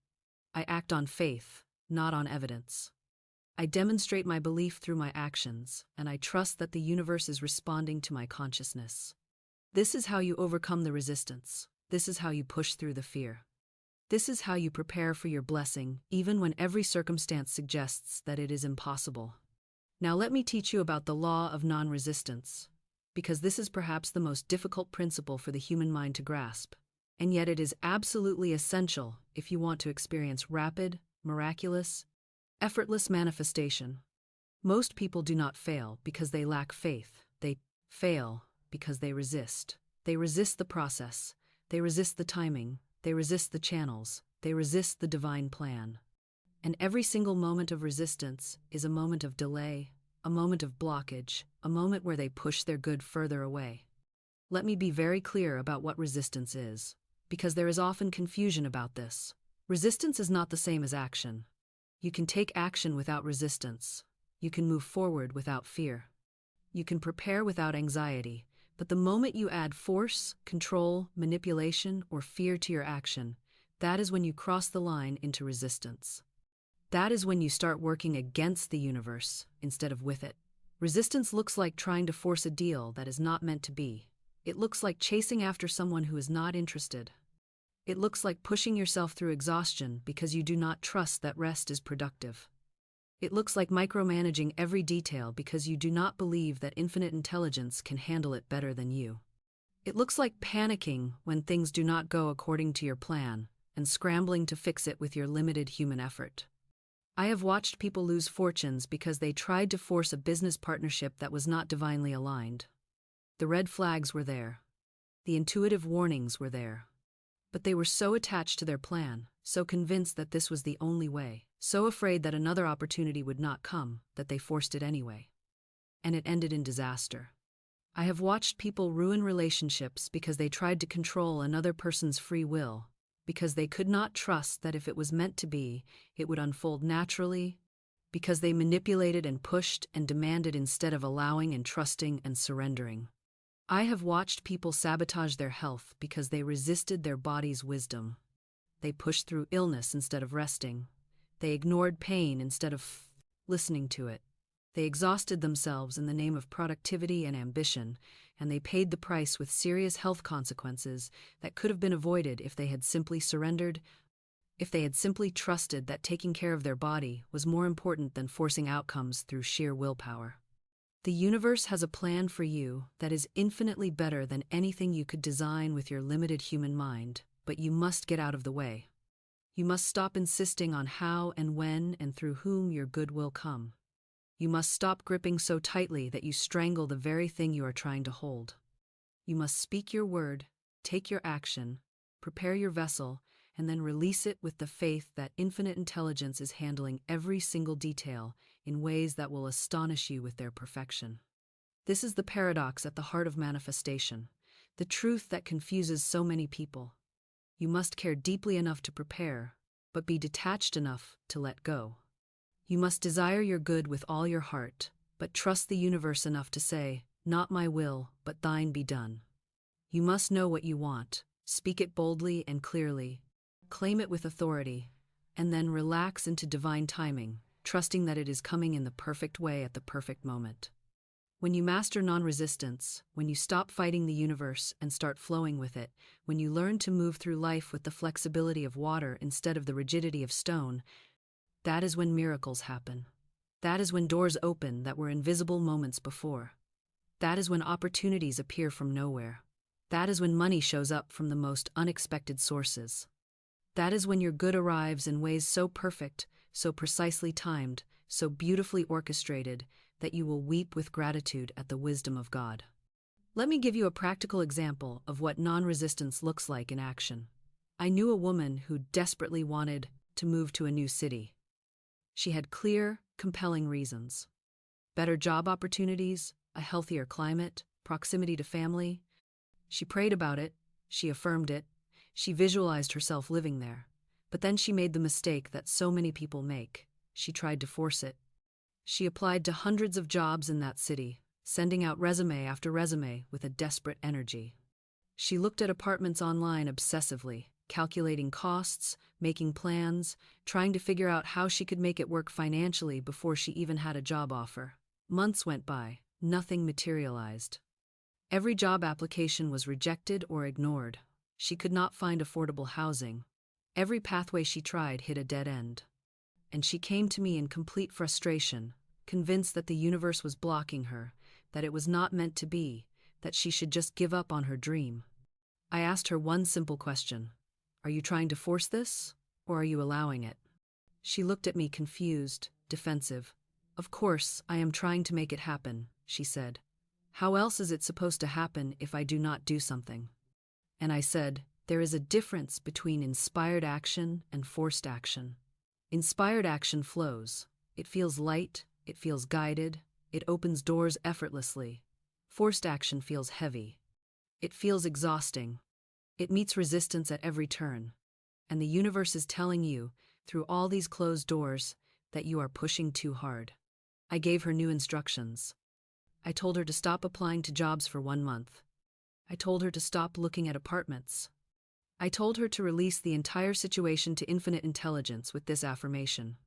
I act on faith, not on evidence. I demonstrate my belief through my actions, and I trust that the universe is responding to my consciousness. This is how you overcome the resistance. This is how you push through the fear. This is how you prepare for your blessing, even when every circumstance suggests that it is impossible. Now let me teach you about the law of non-resistance, because this is perhaps the most difficult principle for the human mind to grasp, and yet it is absolutely essential if you want to experience rapid, miraculous, effortless manifestation. Most people do not fail because they lack faith. They fail because they resist. They resist the process. They resist the timing. They resist the channels. They resist the divine plan. And every single moment of resistance is a moment of delay, a moment of blockage, a moment where they push their good further away. Let me be very clear about what resistance is, because there is often confusion about this. Resistance is not the same as action. You can take action without resistance. You can move forward without fear. You can prepare without anxiety, but the moment you add force, control, manipulation, or fear to your action, that is when you cross the line into resistance. That is when you start working against the universe instead of with it. Resistance looks like trying to force a deal that is not meant to be. It looks like chasing after someone who is not interested. It looks like pushing yourself through exhaustion because you do not trust that rest is productive. It looks like micromanaging every detail because you do not believe that infinite intelligence can handle it better than you. It looks like panicking when things do not go according to your plan and scrambling to fix it with your limited human effort. I have watched people lose fortunes because they tried to force a business partnership that was not divinely aligned. The red flags were there. The intuitive warnings were there. But they were so attached to their plan, so convinced that this was the only way, so afraid that another opportunity would not come, that they forced it anyway. And it ended in disaster. I have watched people ruin relationships because they tried to control another person's free will, because they could not trust that if it was meant to be, it would unfold naturally, because they manipulated and pushed and demanded instead of allowing and trusting and surrendering. I have watched people sabotage their health because they resisted their body's wisdom. They pushed through illness instead of resting. They ignored pain instead of listening to it. They exhausted themselves in the name of productivity and ambition, and they paid the price with serious health consequences that could have been avoided if they had simply surrendered, if they had simply trusted that taking care of their body was more important than forcing outcomes through sheer willpower. The universe has a plan for you that is infinitely better than anything you could design with your limited human mind, but you must get out of the way. You must stop insisting on how and when and through whom your good will come. You must stop gripping so tightly that you strangle the very thing you are trying to hold. You must speak your word, take your action, prepare your vessel, and then release it with the faith that infinite intelligence is handling every single detail in ways that will astonish you with their perfection. This is the paradox at the heart of manifestation, the truth that confuses so many people. You must care deeply enough to prepare, but be detached enough to let go. You must desire your good with all your heart, but trust the universe enough to say, "Not my will, but thine be done." You must know what you want, speak it boldly and clearly, claim it with authority, and then relax into divine timing, trusting that it is coming in the perfect way at the perfect moment. When you master non-resistance, when you stop fighting the universe and start flowing with it, when you learn to move through life with the flexibility of water instead of the rigidity of stone, that is when miracles happen. That is when doors open that were invisible moments before. That is when opportunities appear from nowhere. That is when money shows up from the most unexpected sources. That is when your good arrives in ways so perfect, so precisely timed, so beautifully orchestrated, that you will weep with gratitude at the wisdom of God. Let me give you a practical example of what non-resistance looks like in action. I knew a woman who desperately wanted to move to a new city. She had clear, compelling reasons. Better job opportunities, a healthier climate, proximity to family. She prayed about it, she affirmed it, she visualized herself living there. But then she made the mistake that so many people make. She tried to force it. She applied to hundreds of jobs in that city, sending out resume after resume with a desperate energy. She looked at apartments online obsessively, calculating costs, making plans, trying to figure out how she could make it work financially before she even had a job offer. Months went by, nothing materialized. Every job application was rejected or ignored. She could not find affordable housing. Every pathway she tried hit a dead end. And she came to me in complete frustration, convinced that the universe was blocking her, that it was not meant to be, that she should just give up on her dream. I asked her one simple question. Are you trying to force this, or are you allowing it? She looked at me confused, defensive. Of course, I am trying to make it happen, she said. How else is it supposed to happen if I do not do something? And I said, there is a difference between inspired action and forced action. Inspired action flows. It feels light, it feels guided, it opens doors effortlessly. Forced action feels heavy. It feels exhausting. It meets resistance at every turn. And the universe is telling you, through all these closed doors, that you are pushing too hard. I gave her new instructions. I told her to stop applying to jobs for 1 month. I told her to stop looking at apartments. I told her to release the entire situation to infinite intelligence with this affirmation.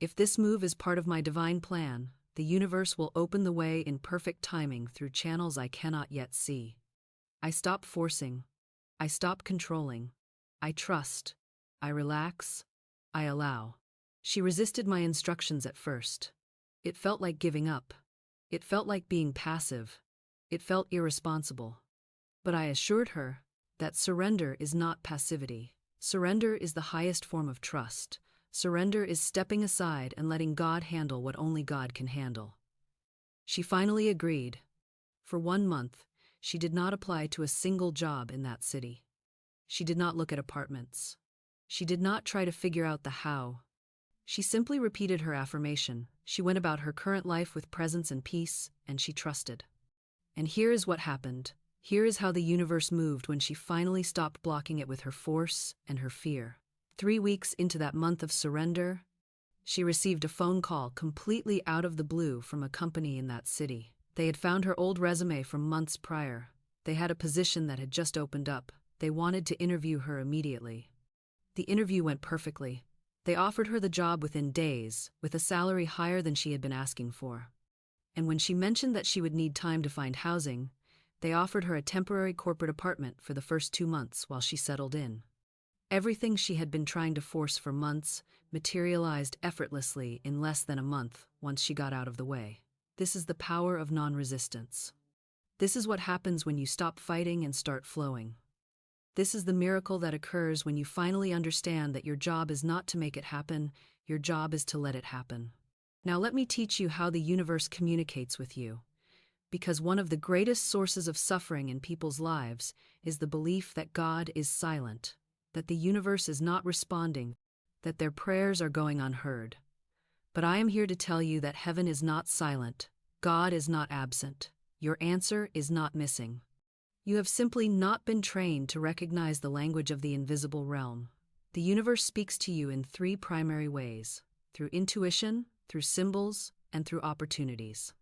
If this move is part of my divine plan, the universe will open the way in perfect timing through channels I cannot yet see. I stop forcing. I stop controlling. I trust. I relax. I allow. She resisted my instructions at first. It felt like giving up. It felt like being passive. It felt irresponsible. But I assured her that surrender is not passivity. Surrender is the highest form of trust. Surrender is stepping aside and letting God handle what only God can handle. She finally agreed. For 1 month, she did not apply to a single job in that city. She did not look at apartments. She did not try to figure out the how. She simply repeated her affirmation. She went about her current life with presence and peace, and she trusted. And here is what happened. Here is how the universe moved when she finally stopped blocking it with her force and her fear. 3 weeks into that month of surrender, she received a phone call completely out of the blue from a company in that city. They had found her old resume from months prior. They had a position that had just opened up. They wanted to interview her immediately. The interview went perfectly. They offered her the job within days, with a salary higher than she had been asking for. And when she mentioned that she would need time to find housing, they offered her a temporary corporate apartment for the first 2 months while she settled in. Everything she had been trying to force for months materialized effortlessly in less than a month once she got out of the way. This is the power of non-resistance. This is what happens when you stop fighting and start flowing. This is the miracle that occurs when you finally understand that your job is not to make it happen, your job is to let it happen. Now let me teach you how the universe communicates with you. Because one of the greatest sources of suffering in people's lives is the belief that God is silent, that the universe is not responding, that their prayers are going unheard. But I am here to tell you that heaven is not silent, God is not absent, your answer is not missing. You have simply not been trained to recognize the language of the invisible realm. The universe speaks to you in three primary ways: through intuition, through symbols, and through opportunities.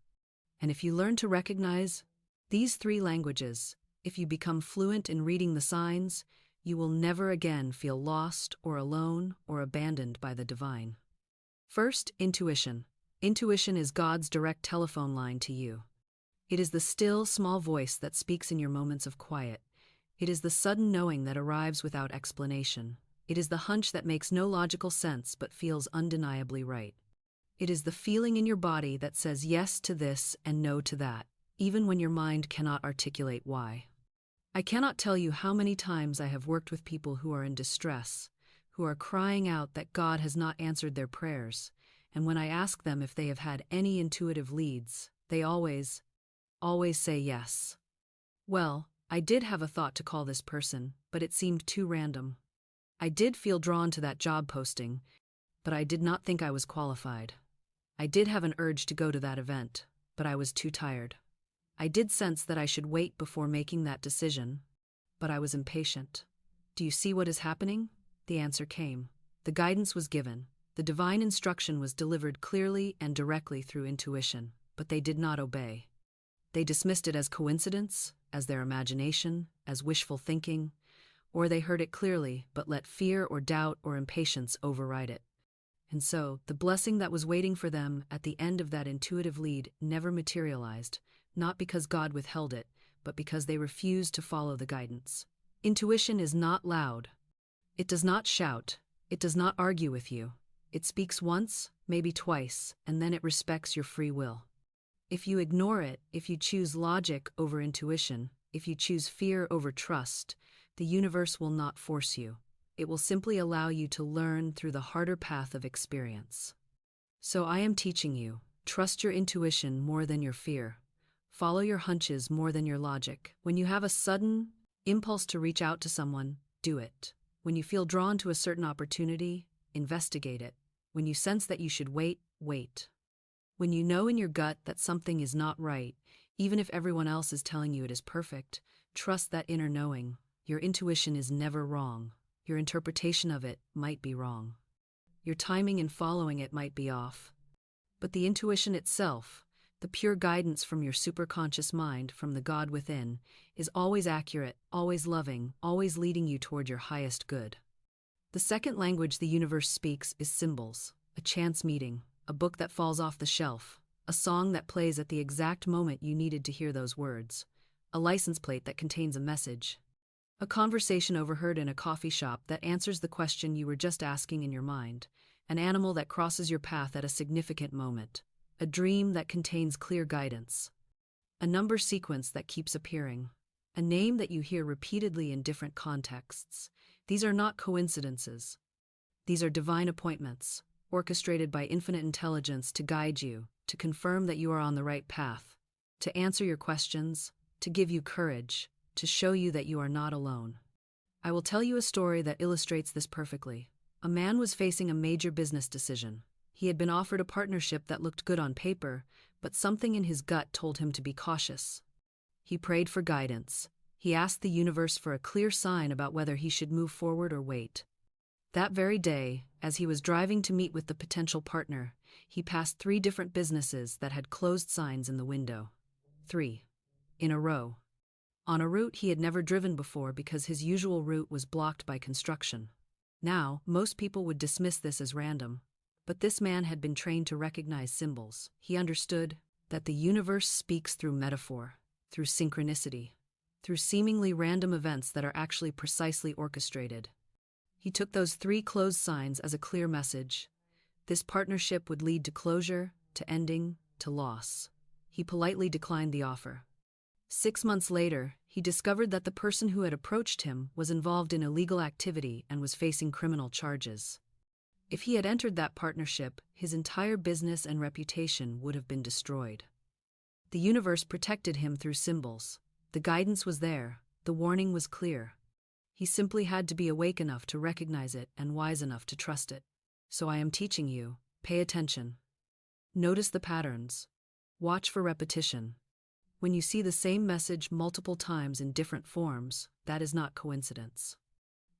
And if you learn to recognize these three languages, if you become fluent in reading the signs, you will never again feel lost or alone or abandoned by the divine. First, intuition. Intuition is God's direct telephone line to you. It is the still, small voice that speaks in your moments of quiet. It is the sudden knowing that arrives without explanation. It is the hunch that makes no logical sense but feels undeniably right. It is the feeling in your body that says yes to this and no to that, even when your mind cannot articulate why. I cannot tell you how many times I have worked with people who are in distress, who are crying out that God has not answered their prayers, and when I ask them if they have had any intuitive leads, they always say yes. Well, I did have a thought to call this person, but it seemed too random. I did feel drawn to that job posting, but I did not think I was qualified. I did have an urge to go to that event, but I was too tired. I did sense that I should wait before making that decision, but I was impatient. Do you see what is happening? The answer came. The guidance was given. The divine instruction was delivered clearly and directly through intuition, but they did not obey. They dismissed it as coincidence, as their imagination, as wishful thinking, or they heard it clearly but let fear or doubt or impatience override it. And so, the blessing that was waiting for them at the end of that intuitive lead never materialized, not because God withheld it, but because they refused to follow the guidance. Intuition is not loud. It does not shout. It does not argue with you. It speaks once, maybe twice, and then it respects your free will. If you ignore it, if you choose logic over intuition, if you choose fear over trust, the universe will not force you. It will simply allow you to learn through the harder path of experience. So I am teaching you, trust your intuition more than your fear. Follow your hunches more than your logic. When you have a sudden impulse to reach out to someone, do it. When you feel drawn to a certain opportunity, investigate it. When you sense that you should wait, wait. When you know in your gut that something is not right, even if everyone else is telling you it is perfect, trust that inner knowing. Your intuition is never wrong. Your interpretation of it might be wrong. Your timing in following it might be off. But the intuition itself, the pure guidance from your superconscious mind, from the God within, is always accurate, always loving, always leading you toward your highest good. The second language the universe speaks is symbols, a chance meeting, a book that falls off the shelf, a song that plays at the exact moment you needed to hear those words, a license plate that contains a message, a conversation overheard in a coffee shop that answers the question you were just asking in your mind, an animal that crosses your path at a significant moment, a dream that contains clear guidance, a number sequence that keeps appearing, a name that you hear repeatedly in different contexts. These are not coincidences. These are divine appointments, orchestrated by infinite intelligence to guide you, to confirm that you are on the right path, to answer your questions, to give you courage, to show you that you are not alone. I will tell you a story that illustrates this perfectly. A man was facing a major business decision. He had been offered a partnership that looked good on paper, but something in his gut told him to be cautious. He prayed for guidance. He asked the universe for a clear sign about whether he should move forward or wait. That very day, as he was driving to meet with the potential partner, he passed 3 different businesses that had closed signs in the window. 3. In a row. On a route he had never driven before because his usual route was blocked by construction. Now, most people would dismiss this as random, but this man had been trained to recognize symbols. He understood that the universe speaks through metaphor, through synchronicity, through seemingly random events that are actually precisely orchestrated. He took those 3 closed signs as a clear message. This partnership would lead to closure, to ending, to loss. he politely declined the offer. 6 months later, he discovered that the person who had approached him was involved in illegal activity and was facing criminal charges. If he had entered that partnership, his entire business and reputation would have been destroyed. The universe protected him through symbols. The guidance was there, the warning was clear. He simply had to be awake enough to recognize it and wise enough to trust it. So I am teaching you, pay attention. Notice the patterns. Watch for repetition. When you see the same message multiple times in different forms, that is not coincidence.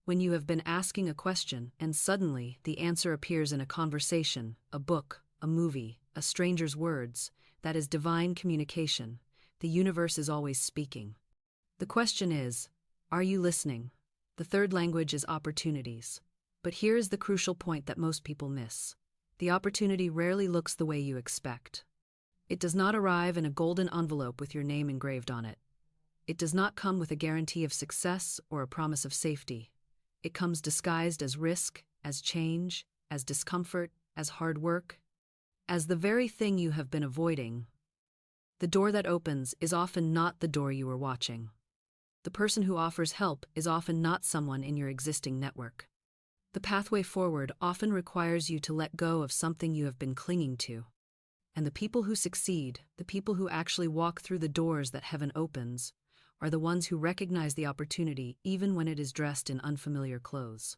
When you have been asking a question and suddenly the answer appears in a conversation, a book, a movie, a stranger's words, that is divine communication. The universe is always speaking. The question is, are you listening? The third language is opportunities. But here is the crucial point that most people miss. The opportunity rarely looks the way you expect. It does not arrive in a golden envelope with your name engraved on it. It does not come with a guarantee of success or a promise of safety. It comes disguised as risk, as change, as discomfort, as hard work, as the very thing you have been avoiding. The door that opens is often not the door you were watching. The person who offers help is often not someone in your existing network. The pathway forward often requires you to let go of something you have been clinging to. And the people who succeed, the people who actually walk through the doors that heaven opens, are the ones who recognize the opportunity even when it is dressed in unfamiliar clothes.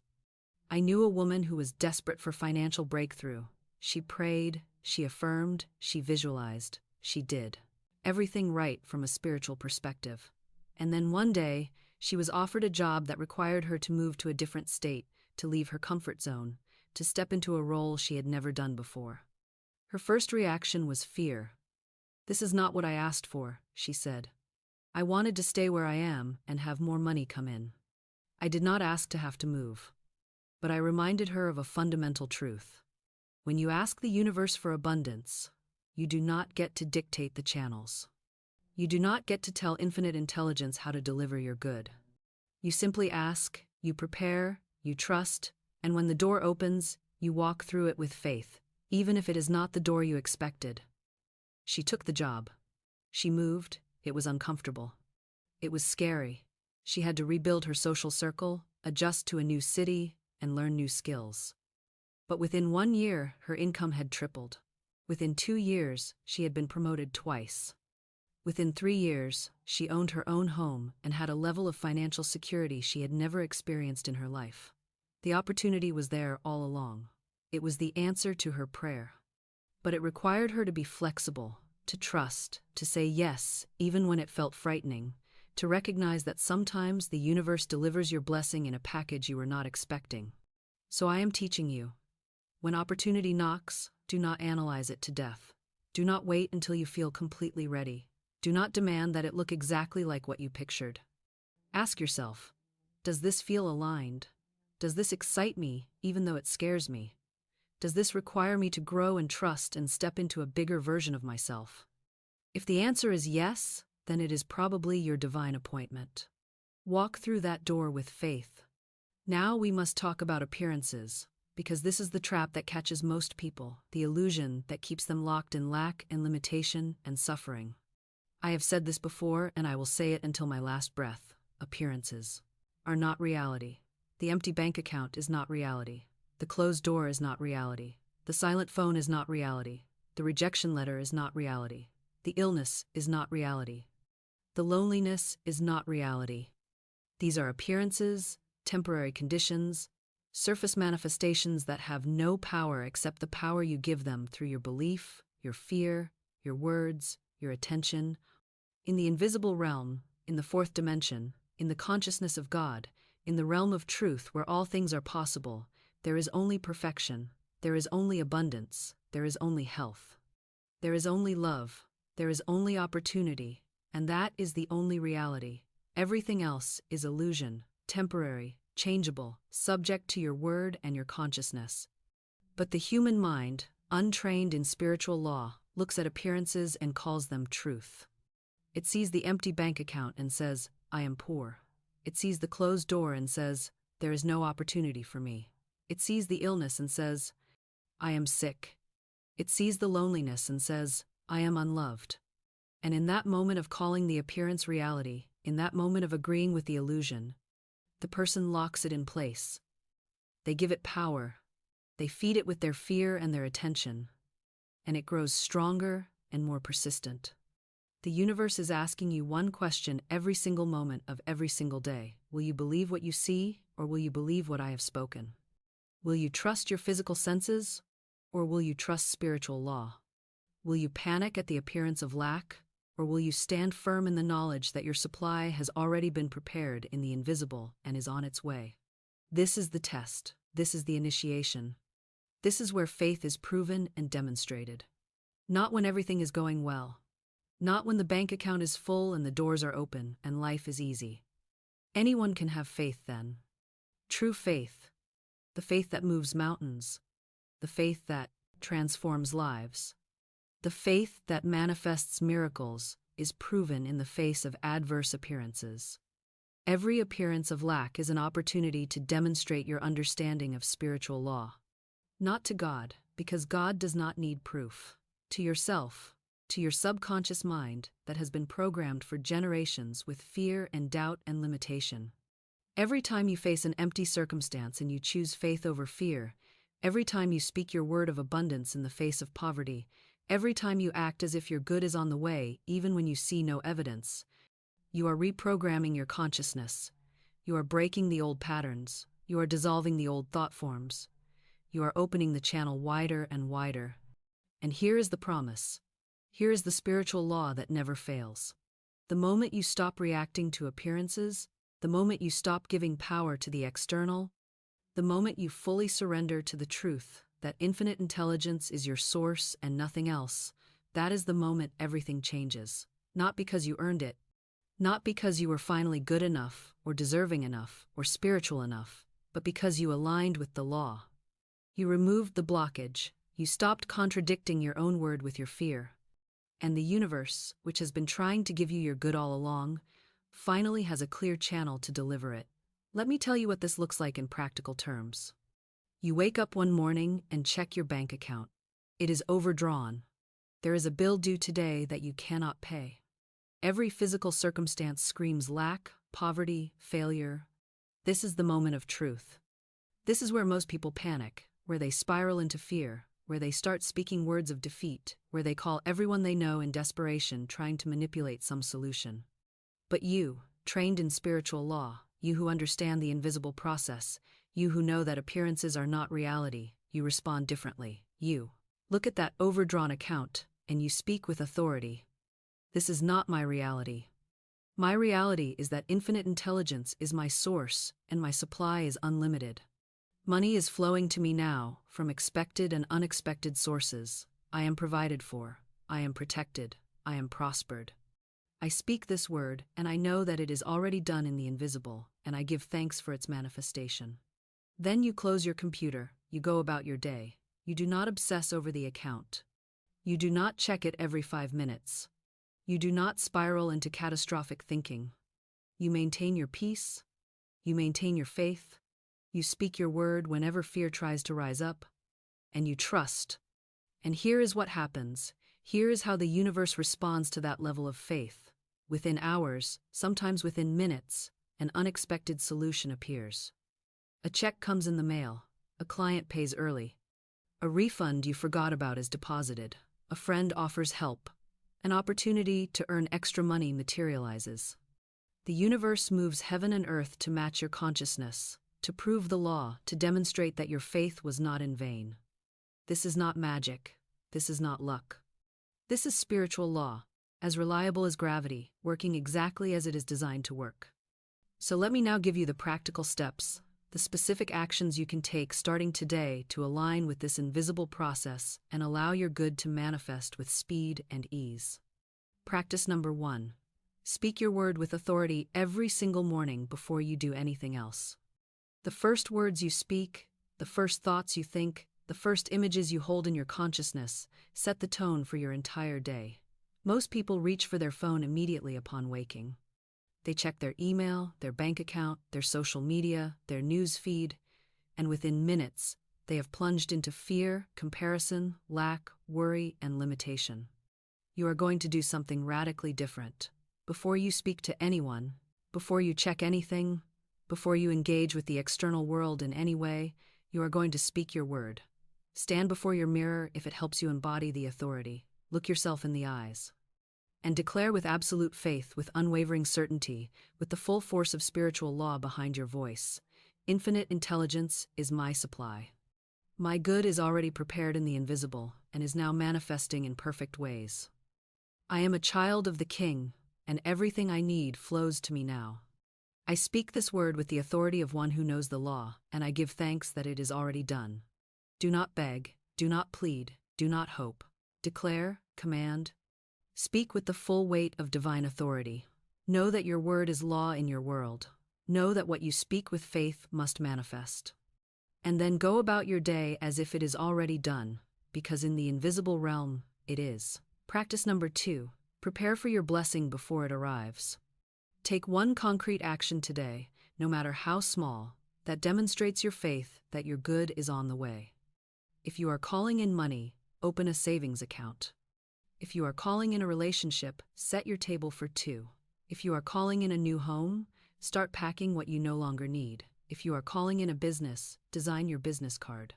I knew a woman who was desperate for financial breakthrough. She prayed, she affirmed, she visualized, she did everything right from a spiritual perspective. And then one day, she was offered a job that required her to move to a different state, to leave her comfort zone, to step into a role she had never done before. Her first reaction was fear. "This is not what I asked for," she said. "I wanted to stay where I am and have more money come in. I did not ask to have to move." But I reminded her of a fundamental truth. When you ask the universe for abundance, you do not get to dictate the channels. You do not get to tell infinite intelligence how to deliver your good. You simply ask, you prepare, you trust, and when the door opens, you walk through it with faith, even if it is not the door you expected. She took the job. She moved. It was uncomfortable. It was scary. She had to rebuild her social circle, adjust to a new city, and learn new skills. But within 1 year, her income had tripled. Within 2 years, she had been promoted twice. Within 3 years, she owned her own home and had a level of financial security she had never experienced in her life. The opportunity was there all along. It was the answer to her prayer. But it required her to be flexible, to trust, to say yes, even when it felt frightening, to recognize that sometimes the universe delivers your blessing in a package you were not expecting. So I am teaching you. When opportunity knocks, do not analyze it to death. Do not wait until you feel completely ready. Do not demand that it look exactly like what you pictured. Ask yourself, does this feel aligned? Does this excite me, even though it scares me? Does this require me to grow and trust and step into a bigger version of myself? If the answer is yes, then it is probably your divine appointment. Walk through that door with faith. Now we must talk about appearances, because this is the trap that catches most people, the illusion that keeps them locked in lack and limitation and suffering. I have said this before, and I will say it until my last breath. Appearances are not reality. The empty bank account is not reality. The closed door is not reality. The silent phone is not reality. The rejection letter is not reality. The illness is not reality. The loneliness is not reality. These are appearances, temporary conditions, surface manifestations that have no power except the power you give them through your belief, your fear, your words, your attention. In the invisible realm, in the fourth dimension, in the consciousness of God, in the realm of truth where all things are possible, there is only perfection, there is only abundance, there is only health. There is only love, there is only opportunity, and that is the only reality. Everything else is illusion, temporary, changeable, subject to your word and your consciousness. But the human mind, untrained in spiritual law, looks at appearances and calls them truth. It sees the empty bank account and says, "I am poor." It sees the closed door and says, "There is no opportunity for me." It sees the illness and says, "I am sick." It sees the loneliness and says, "I am unloved." And in that moment of calling the appearance reality, in that moment of agreeing with the illusion, the person locks it in place. They give it power. They feed it with their fear and their attention. And it grows stronger and more persistent. The universe is asking you one question every single moment of every single day. Will you believe what you see, or will you believe what I have spoken? Will you trust your physical senses, or will you trust spiritual law? Will you panic at the appearance of lack, or will you stand firm in the knowledge that your supply has already been prepared in the invisible and is on its way? This is the test. This is the initiation. This is where faith is proven and demonstrated. Not when everything is going well. Not when the bank account is full and the doors are open and life is easy. Anyone can have faith then. True faith. The faith that moves mountains. The faith that transforms lives. The faith that manifests miracles is proven in the face of adverse appearances. Every appearance of lack is an opportunity to demonstrate your understanding of spiritual law. Not to God, because God does not need proof. To yourself, to your subconscious mind that has been programmed for generations with fear and doubt and limitation. Every time you face an empty circumstance and you choose faith over fear, every time you speak your word of abundance in the face of poverty, every time you act as if your good is on the way even when you see no evidence, you are reprogramming your consciousness. You are breaking the old patterns. You are dissolving the old thought forms. You are opening the channel wider and wider. And here is the promise. Here is the spiritual law that never fails. The moment you stop reacting to appearances, the moment you stop giving power to the external, the moment you fully surrender to the truth that infinite intelligence is your source and nothing else, that is the moment everything changes. Not because you earned it, not because you were finally good enough or deserving enough or spiritual enough, but because you aligned with the law. You removed the blockage. You stopped contradicting your own word with your fear. And the universe, which has been trying to give you your good all along, finally has a clear channel to deliver it. Let me tell you what this looks like in practical terms. You wake up one morning and check your bank account. It is overdrawn. There is a bill due today that you cannot pay. Every physical circumstance screams lack, poverty, failure. This is the moment of truth. This is where most people panic, where they spiral into fear, where they start speaking words of defeat, where they call everyone they know in desperation trying to manipulate some solution. But you, trained in spiritual law, you who understand the invisible process, you who know that appearances are not reality, you respond differently. You look at that overdrawn account, and you speak with authority. This is not my reality. My reality is that infinite intelligence is my source, and my supply is unlimited. Money is flowing to me now from expected and unexpected sources. I am provided for. I am protected. I am prospered. I speak this word, and I know that it is already done in the invisible, and I give thanks for its manifestation. Then you close your computer. You go about your day. You do not obsess over the account. You do not check it every 5 minutes. You do not spiral into catastrophic thinking. You maintain your peace. You maintain your faith. You speak your word whenever fear tries to rise up, and you trust. And here is what happens. Here is how the universe responds to that level of faith. Within hours, sometimes within minutes, an unexpected solution appears. A check comes in the mail. A client pays early. A refund you forgot about is deposited. A friend offers help. An opportunity to earn extra money materializes. The universe moves heaven and earth to match your consciousness, to prove the law, to demonstrate that your faith was not in vain. This is not magic. This is not luck. This is spiritual law, as reliable as gravity, working exactly as it is designed to work. So let me now give you the practical steps, the specific actions you can take starting today to align with this invisible process and allow your good to manifest with speed and ease. Practice number 1. Speak your word with authority every single morning before you do anything else. The first words you speak, the first thoughts you think, the first images you hold in your consciousness set the tone for your entire day. Most people reach for their phone immediately upon waking. They check their email, their bank account, their social media, their news feed, and within minutes, they have plunged into fear, comparison, lack, worry, and limitation. You are going to do something radically different. Before you speak to anyone, before you check anything, before you engage with the external world in any way, you are going to speak your word. Stand before your mirror if it helps you embody the authority. Look yourself in the eyes. And declare with absolute faith, with unwavering certainty, with the full force of spiritual law behind your voice. Infinite intelligence is my supply. My good is already prepared in the invisible and is now manifesting in perfect ways. I am a child of the King, and everything I need flows to me now. I speak this word with the authority of one who knows the law, and I give thanks that it is already done. Do not beg, do not plead, do not hope. Declare, command. Speak with the full weight of divine authority. Know that your word is law in your world. Know that what you speak with faith must manifest. And then go about your day as if it is already done, because in the invisible realm, it is. Practice number 2. Prepare for your blessing before it arrives. Take one concrete action today, no matter how small, that demonstrates your faith that your good is on the way. If you are calling in money, open a savings account. If you are calling in a relationship, set your table for 2. If you are calling in a new home, start packing what you no longer need. If you are calling in a business, design your business card.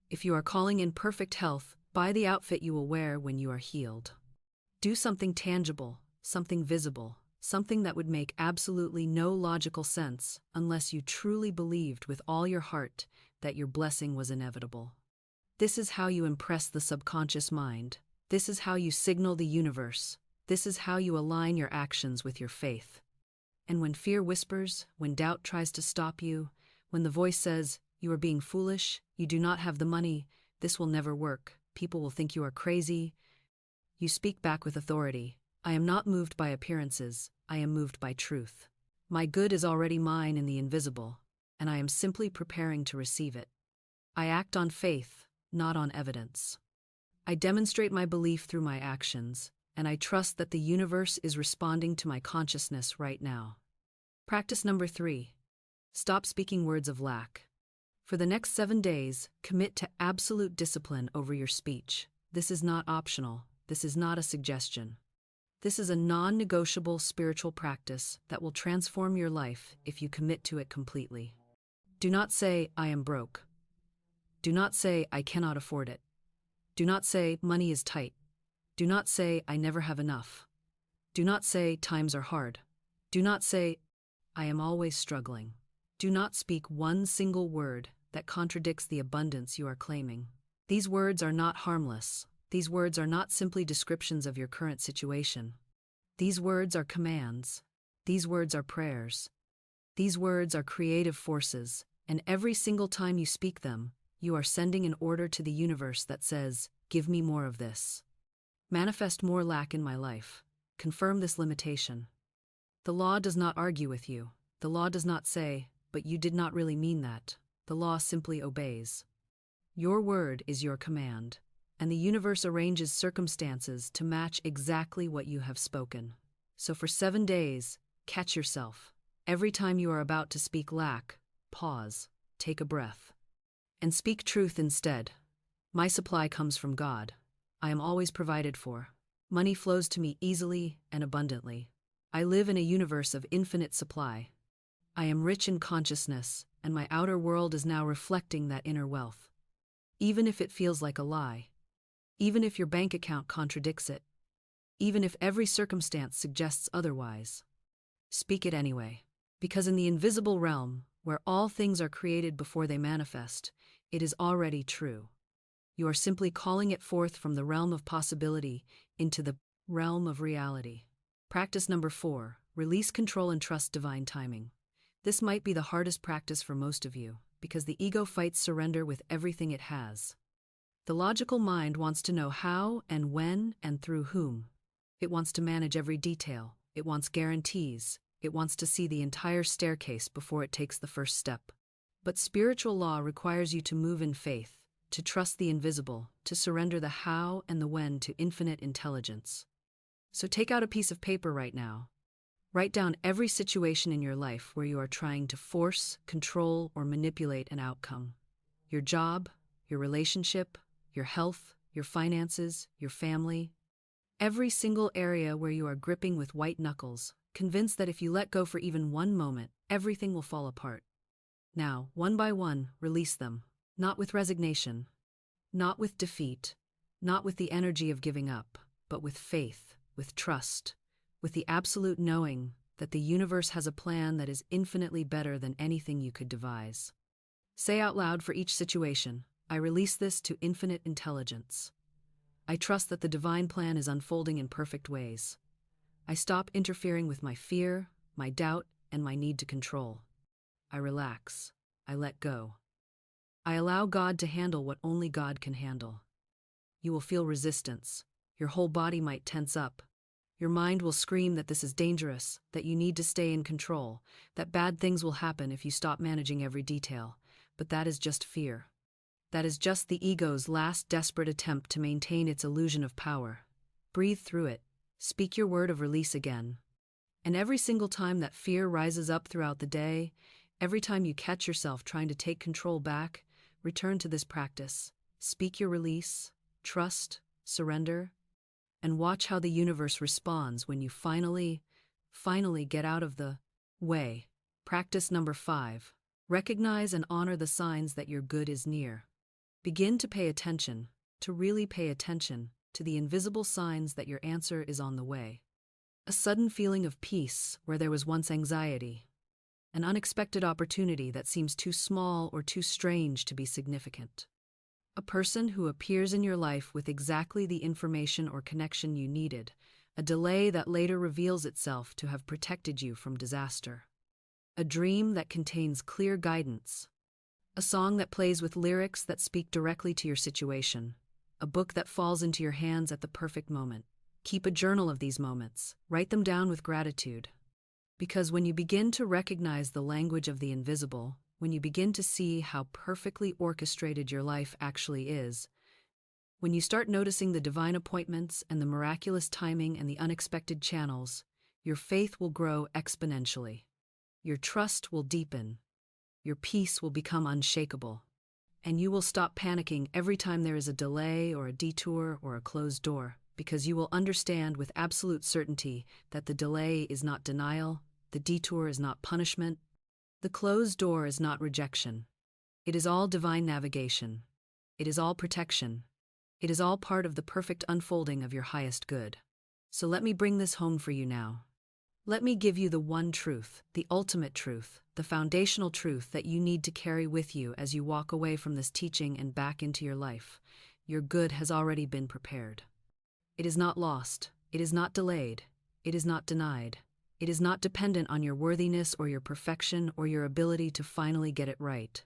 If you are calling in perfect health, buy the outfit you will wear when you are healed. Do something tangible, something visible, something that would make absolutely no logical sense unless you truly believed with all your heart that your blessing was inevitable. This is how you impress the subconscious mind. This is how you signal the universe. This is how you align your actions with your faith. And when fear whispers, when doubt tries to stop you, when the voice says, you are being foolish, you do not have the money, this will never work, people will think you are crazy, you speak back with authority. I am not moved by appearances, I am moved by truth. My good is already mine in the invisible, and I am simply preparing to receive it. I act on faith, not on evidence. I demonstrate my belief through my actions, and I trust that the universe is responding to my consciousness right now. Practice number 3. Stop speaking words of lack. For the next 7 days, commit to absolute discipline over your speech. This is not optional. This is not a suggestion. This is a non-negotiable spiritual practice that will transform your life if you commit to it completely. Do not say, I am broke. Do not say, I cannot afford it. Do not say, money is tight. Do not say, I never have enough. Do not say, times are hard. Do not say, I am always struggling. Do not speak one single word that contradicts the abundance you are claiming. These words are not harmless. These words are not simply descriptions of your current situation. These words are commands. These words are prayers. These words are creative forces, and every single time you speak them, you are sending an order to the universe that says, give me more of this. Manifest more lack in my life. Confirm this limitation. The law does not argue with you. The law does not say, but you did not really mean that. The law simply obeys. Your word is your command, and the universe arranges circumstances to match exactly what you have spoken. So for 7 days, catch yourself. Every time you are about to speak lack, pause, take a breath, and speak truth instead. My supply comes from God. I am always provided for. Money flows to me easily and abundantly. I live in a universe of infinite supply. I am rich in consciousness, and my outer world is now reflecting that inner wealth. Even if it feels like a lie, even if your bank account contradicts it, even if every circumstance suggests otherwise, speak it anyway. Because in the invisible realm, where all things are created before they manifest, it is already true. You are simply calling it forth from the realm of possibility into the realm of reality. Practice number 4. Release control and trust divine timing. This might be the hardest practice for most of you, because the ego fights surrender with everything it has. The logical mind wants to know how and when and through whom. It wants to manage every detail. It wants guarantees. It wants to see the entire staircase before it takes the first step. But spiritual law requires you to move in faith, to trust the invisible, to surrender the how and the when to infinite intelligence. So take out a piece of paper right now. Write down every situation in your life where you are trying to force, control, or manipulate an outcome. Your job, your relationship, your health, your finances, your family. Every single area where you are gripping with white knuckles, convinced that if you let go for even one moment, everything will fall apart. Now, one by one, release them. Not with resignation, not with defeat, not with the energy of giving up, but with faith, with trust, with the absolute knowing that the universe has a plan that is infinitely better than anything you could devise. Say out loud for each situation, I release this to infinite intelligence. I trust that the divine plan is unfolding in perfect ways. I stop interfering with my fear, my doubt, and my need to control. I relax. I let go. I allow God to handle what only God can handle. You will feel resistance. Your whole body might tense up. Your mind will scream that this is dangerous, that you need to stay in control, that bad things will happen if you stop managing every detail. But that is just fear. That is just the ego's last desperate attempt to maintain its illusion of power. Breathe through it. Speak your word of release again. And every single time that fear rises up throughout the day, every time you catch yourself trying to take control back, return to this practice. Speak your release, trust, surrender, and watch how the universe responds when you finally get out of the way. Practice number 5. Recognize and honor the signs that your good is near. Begin to pay attention, to really pay attention, to the invisible signs that your answer is on the way. A sudden feeling of peace where there was once anxiety. An unexpected opportunity that seems too small or too strange to be significant. A person who appears in your life with exactly the information or connection you needed, a delay that later reveals itself to have protected you from disaster. A dream that contains clear guidance. A song that plays with lyrics that speak directly to your situation. A book that falls into your hands at the perfect moment. Keep a journal of these moments. Write them down with gratitude. Because when you begin to recognize the language of the invisible, when you begin to see how perfectly orchestrated your life actually is, when you start noticing the divine appointments and the miraculous timing and the unexpected channels, your faith will grow exponentially. Your trust will deepen. Your peace will become unshakable. And you will stop panicking every time there is a delay or a detour or a closed door, because you will understand with absolute certainty that the delay is not denial, the detour is not punishment, the closed door is not rejection. It is all divine navigation. It is all protection. It is all part of the perfect unfolding of your highest good. So let me bring this home for you now. Let me give you the one truth, the ultimate truth, the foundational truth that you need to carry with you as you walk away from this teaching and back into your life. Your good has already been prepared. It is not lost. It is not delayed. It is not denied. It is not dependent on your worthiness or your perfection or your ability to finally get it right.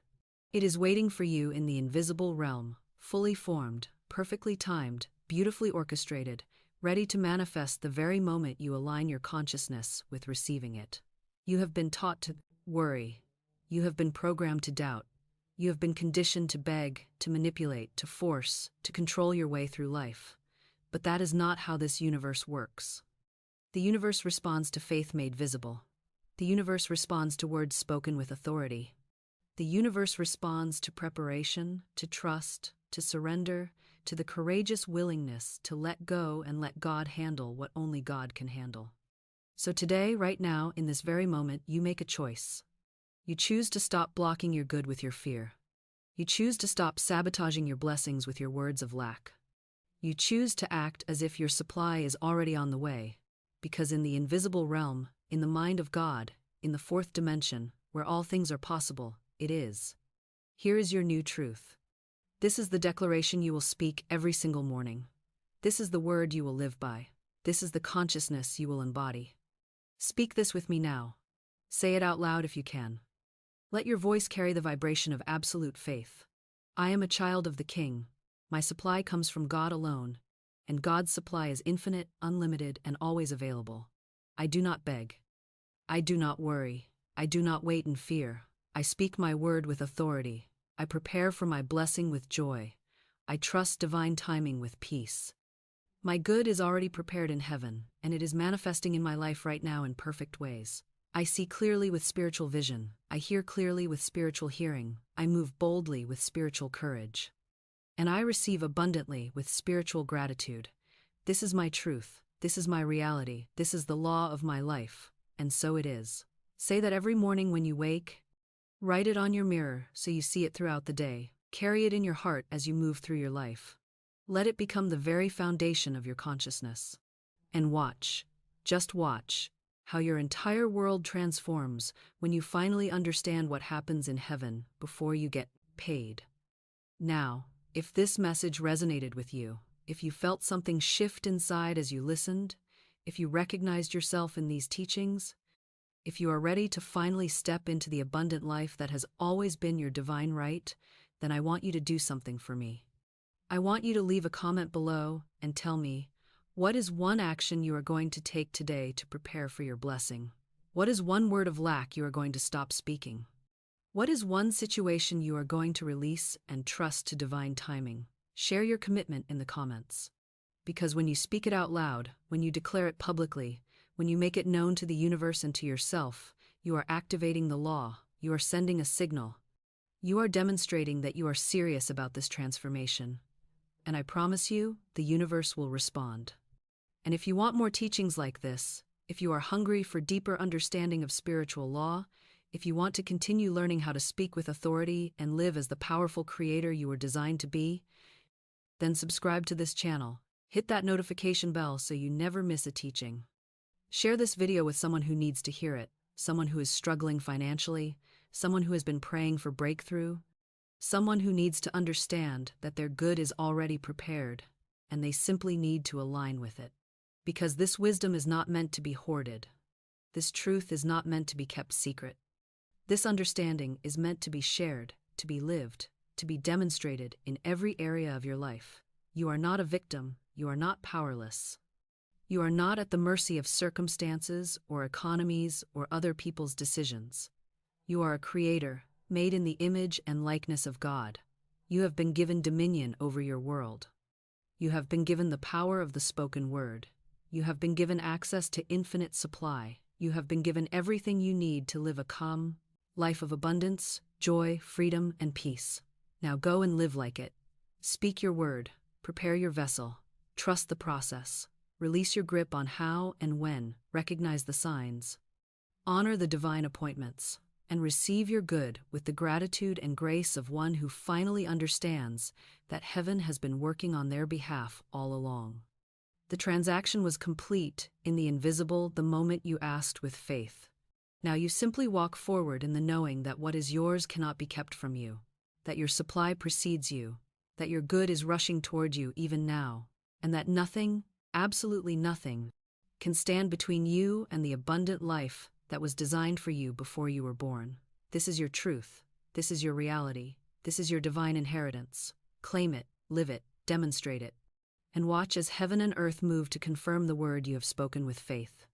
It is waiting for you in the invisible realm, fully formed, perfectly timed, beautifully orchestrated, ready to manifest the very moment you align your consciousness with receiving it. You have been taught to worry. You have been programmed to doubt. You have been conditioned to beg, to manipulate, to force, to control your way through life. But that is not how this universe works. The universe responds to faith made visible. The universe responds to words spoken with authority. The universe responds to preparation, to trust, to surrender, to the courageous willingness to let go and let God handle what only God can handle. So today, right now, in this very moment, you make a choice. You choose to stop blocking your good with your fear. You choose to stop sabotaging your blessings with your words of lack. You choose to act as if your supply is already on the way, because in the invisible realm, in the mind of God, in the fourth dimension, where all things are possible, it is. Here is your new truth. This is the declaration you will speak every single morning. This is the word you will live by. This is the consciousness you will embody. Speak this with me now. Say it out loud if you can. Let your voice carry the vibration of absolute faith. I am a child of the King. My supply comes from God alone, and God's supply is infinite, unlimited, and always available. I do not beg. I do not worry. I do not wait in fear. I speak my word with authority. I prepare for my blessing with joy. I trust divine timing with peace. My good is already prepared in heaven, and it is manifesting in my life right now in perfect ways. I see clearly with spiritual vision. I hear clearly with spiritual hearing. I move boldly with spiritual courage. And I receive abundantly with spiritual gratitude. This is my truth. This is my reality. This is the law of my life. And so it is. Say that every morning when you wake. Write it on your mirror so you see it throughout the day. Carry it in your heart as you move through your life. Let it become the very foundation of your consciousness. And watch, just watch, how your entire world transforms when you finally understand what happens in heaven before you get paid. Now, if this message resonated with you, if you felt something shift inside as you listened, if you recognized yourself in these teachings, if you are ready to finally step into the abundant life that has always been your divine right, then I want you to do something for me. I want you to leave a comment below and tell me, what is one action you are going to take today to prepare for your blessing? What is one word of lack you are going to stop speaking? What is one situation you are going to release and trust to divine timing? Share your commitment in the comments. Because when you speak it out loud, when you declare it publicly, when you make it known to the universe and to yourself, you are activating the law, you are sending a signal. You are demonstrating that you are serious about this transformation. And I promise you, the universe will respond. And if you want more teachings like this, if you are hungry for deeper understanding of spiritual law, if you want to continue learning how to speak with authority and live as the powerful creator you were designed to be, then subscribe to this channel. Hit that notification bell so you never miss a teaching. Share this video with someone who needs to hear it, someone who is struggling financially, someone who has been praying for breakthrough, someone who needs to understand that their good is already prepared, and they simply need to align with it. Because this wisdom is not meant to be hoarded. This truth is not meant to be kept secret. This understanding is meant to be shared, to be lived, to be demonstrated in every area of your life. You are not a victim. You are not powerless. You are not at the mercy of circumstances or economies or other people's decisions. You are a creator, made in the image and likeness of God. You have been given dominion over your world. You have been given the power of the spoken word. You have been given access to infinite supply. You have been given everything you need to live a calm life of abundance, joy, freedom, and peace. Now go and live like it. Speak your word. Prepare your vessel. Trust the process. Release your grip on how and when. Recognize the signs. Honor the divine appointments. And receive your good with the gratitude and grace of one who finally understands that heaven has been working on their behalf all along. The transaction was complete in the invisible the moment you asked with faith. Now you simply walk forward in the knowing that what is yours cannot be kept from you, that your supply precedes you, that your good is rushing toward you even now, and that nothing, absolutely nothing, can stand between you and the abundant life that was designed for you before you were born. This is your truth. This is your reality. This is your divine inheritance. Claim it, live it, demonstrate it, and watch as heaven and earth move to confirm the word you have spoken with faith.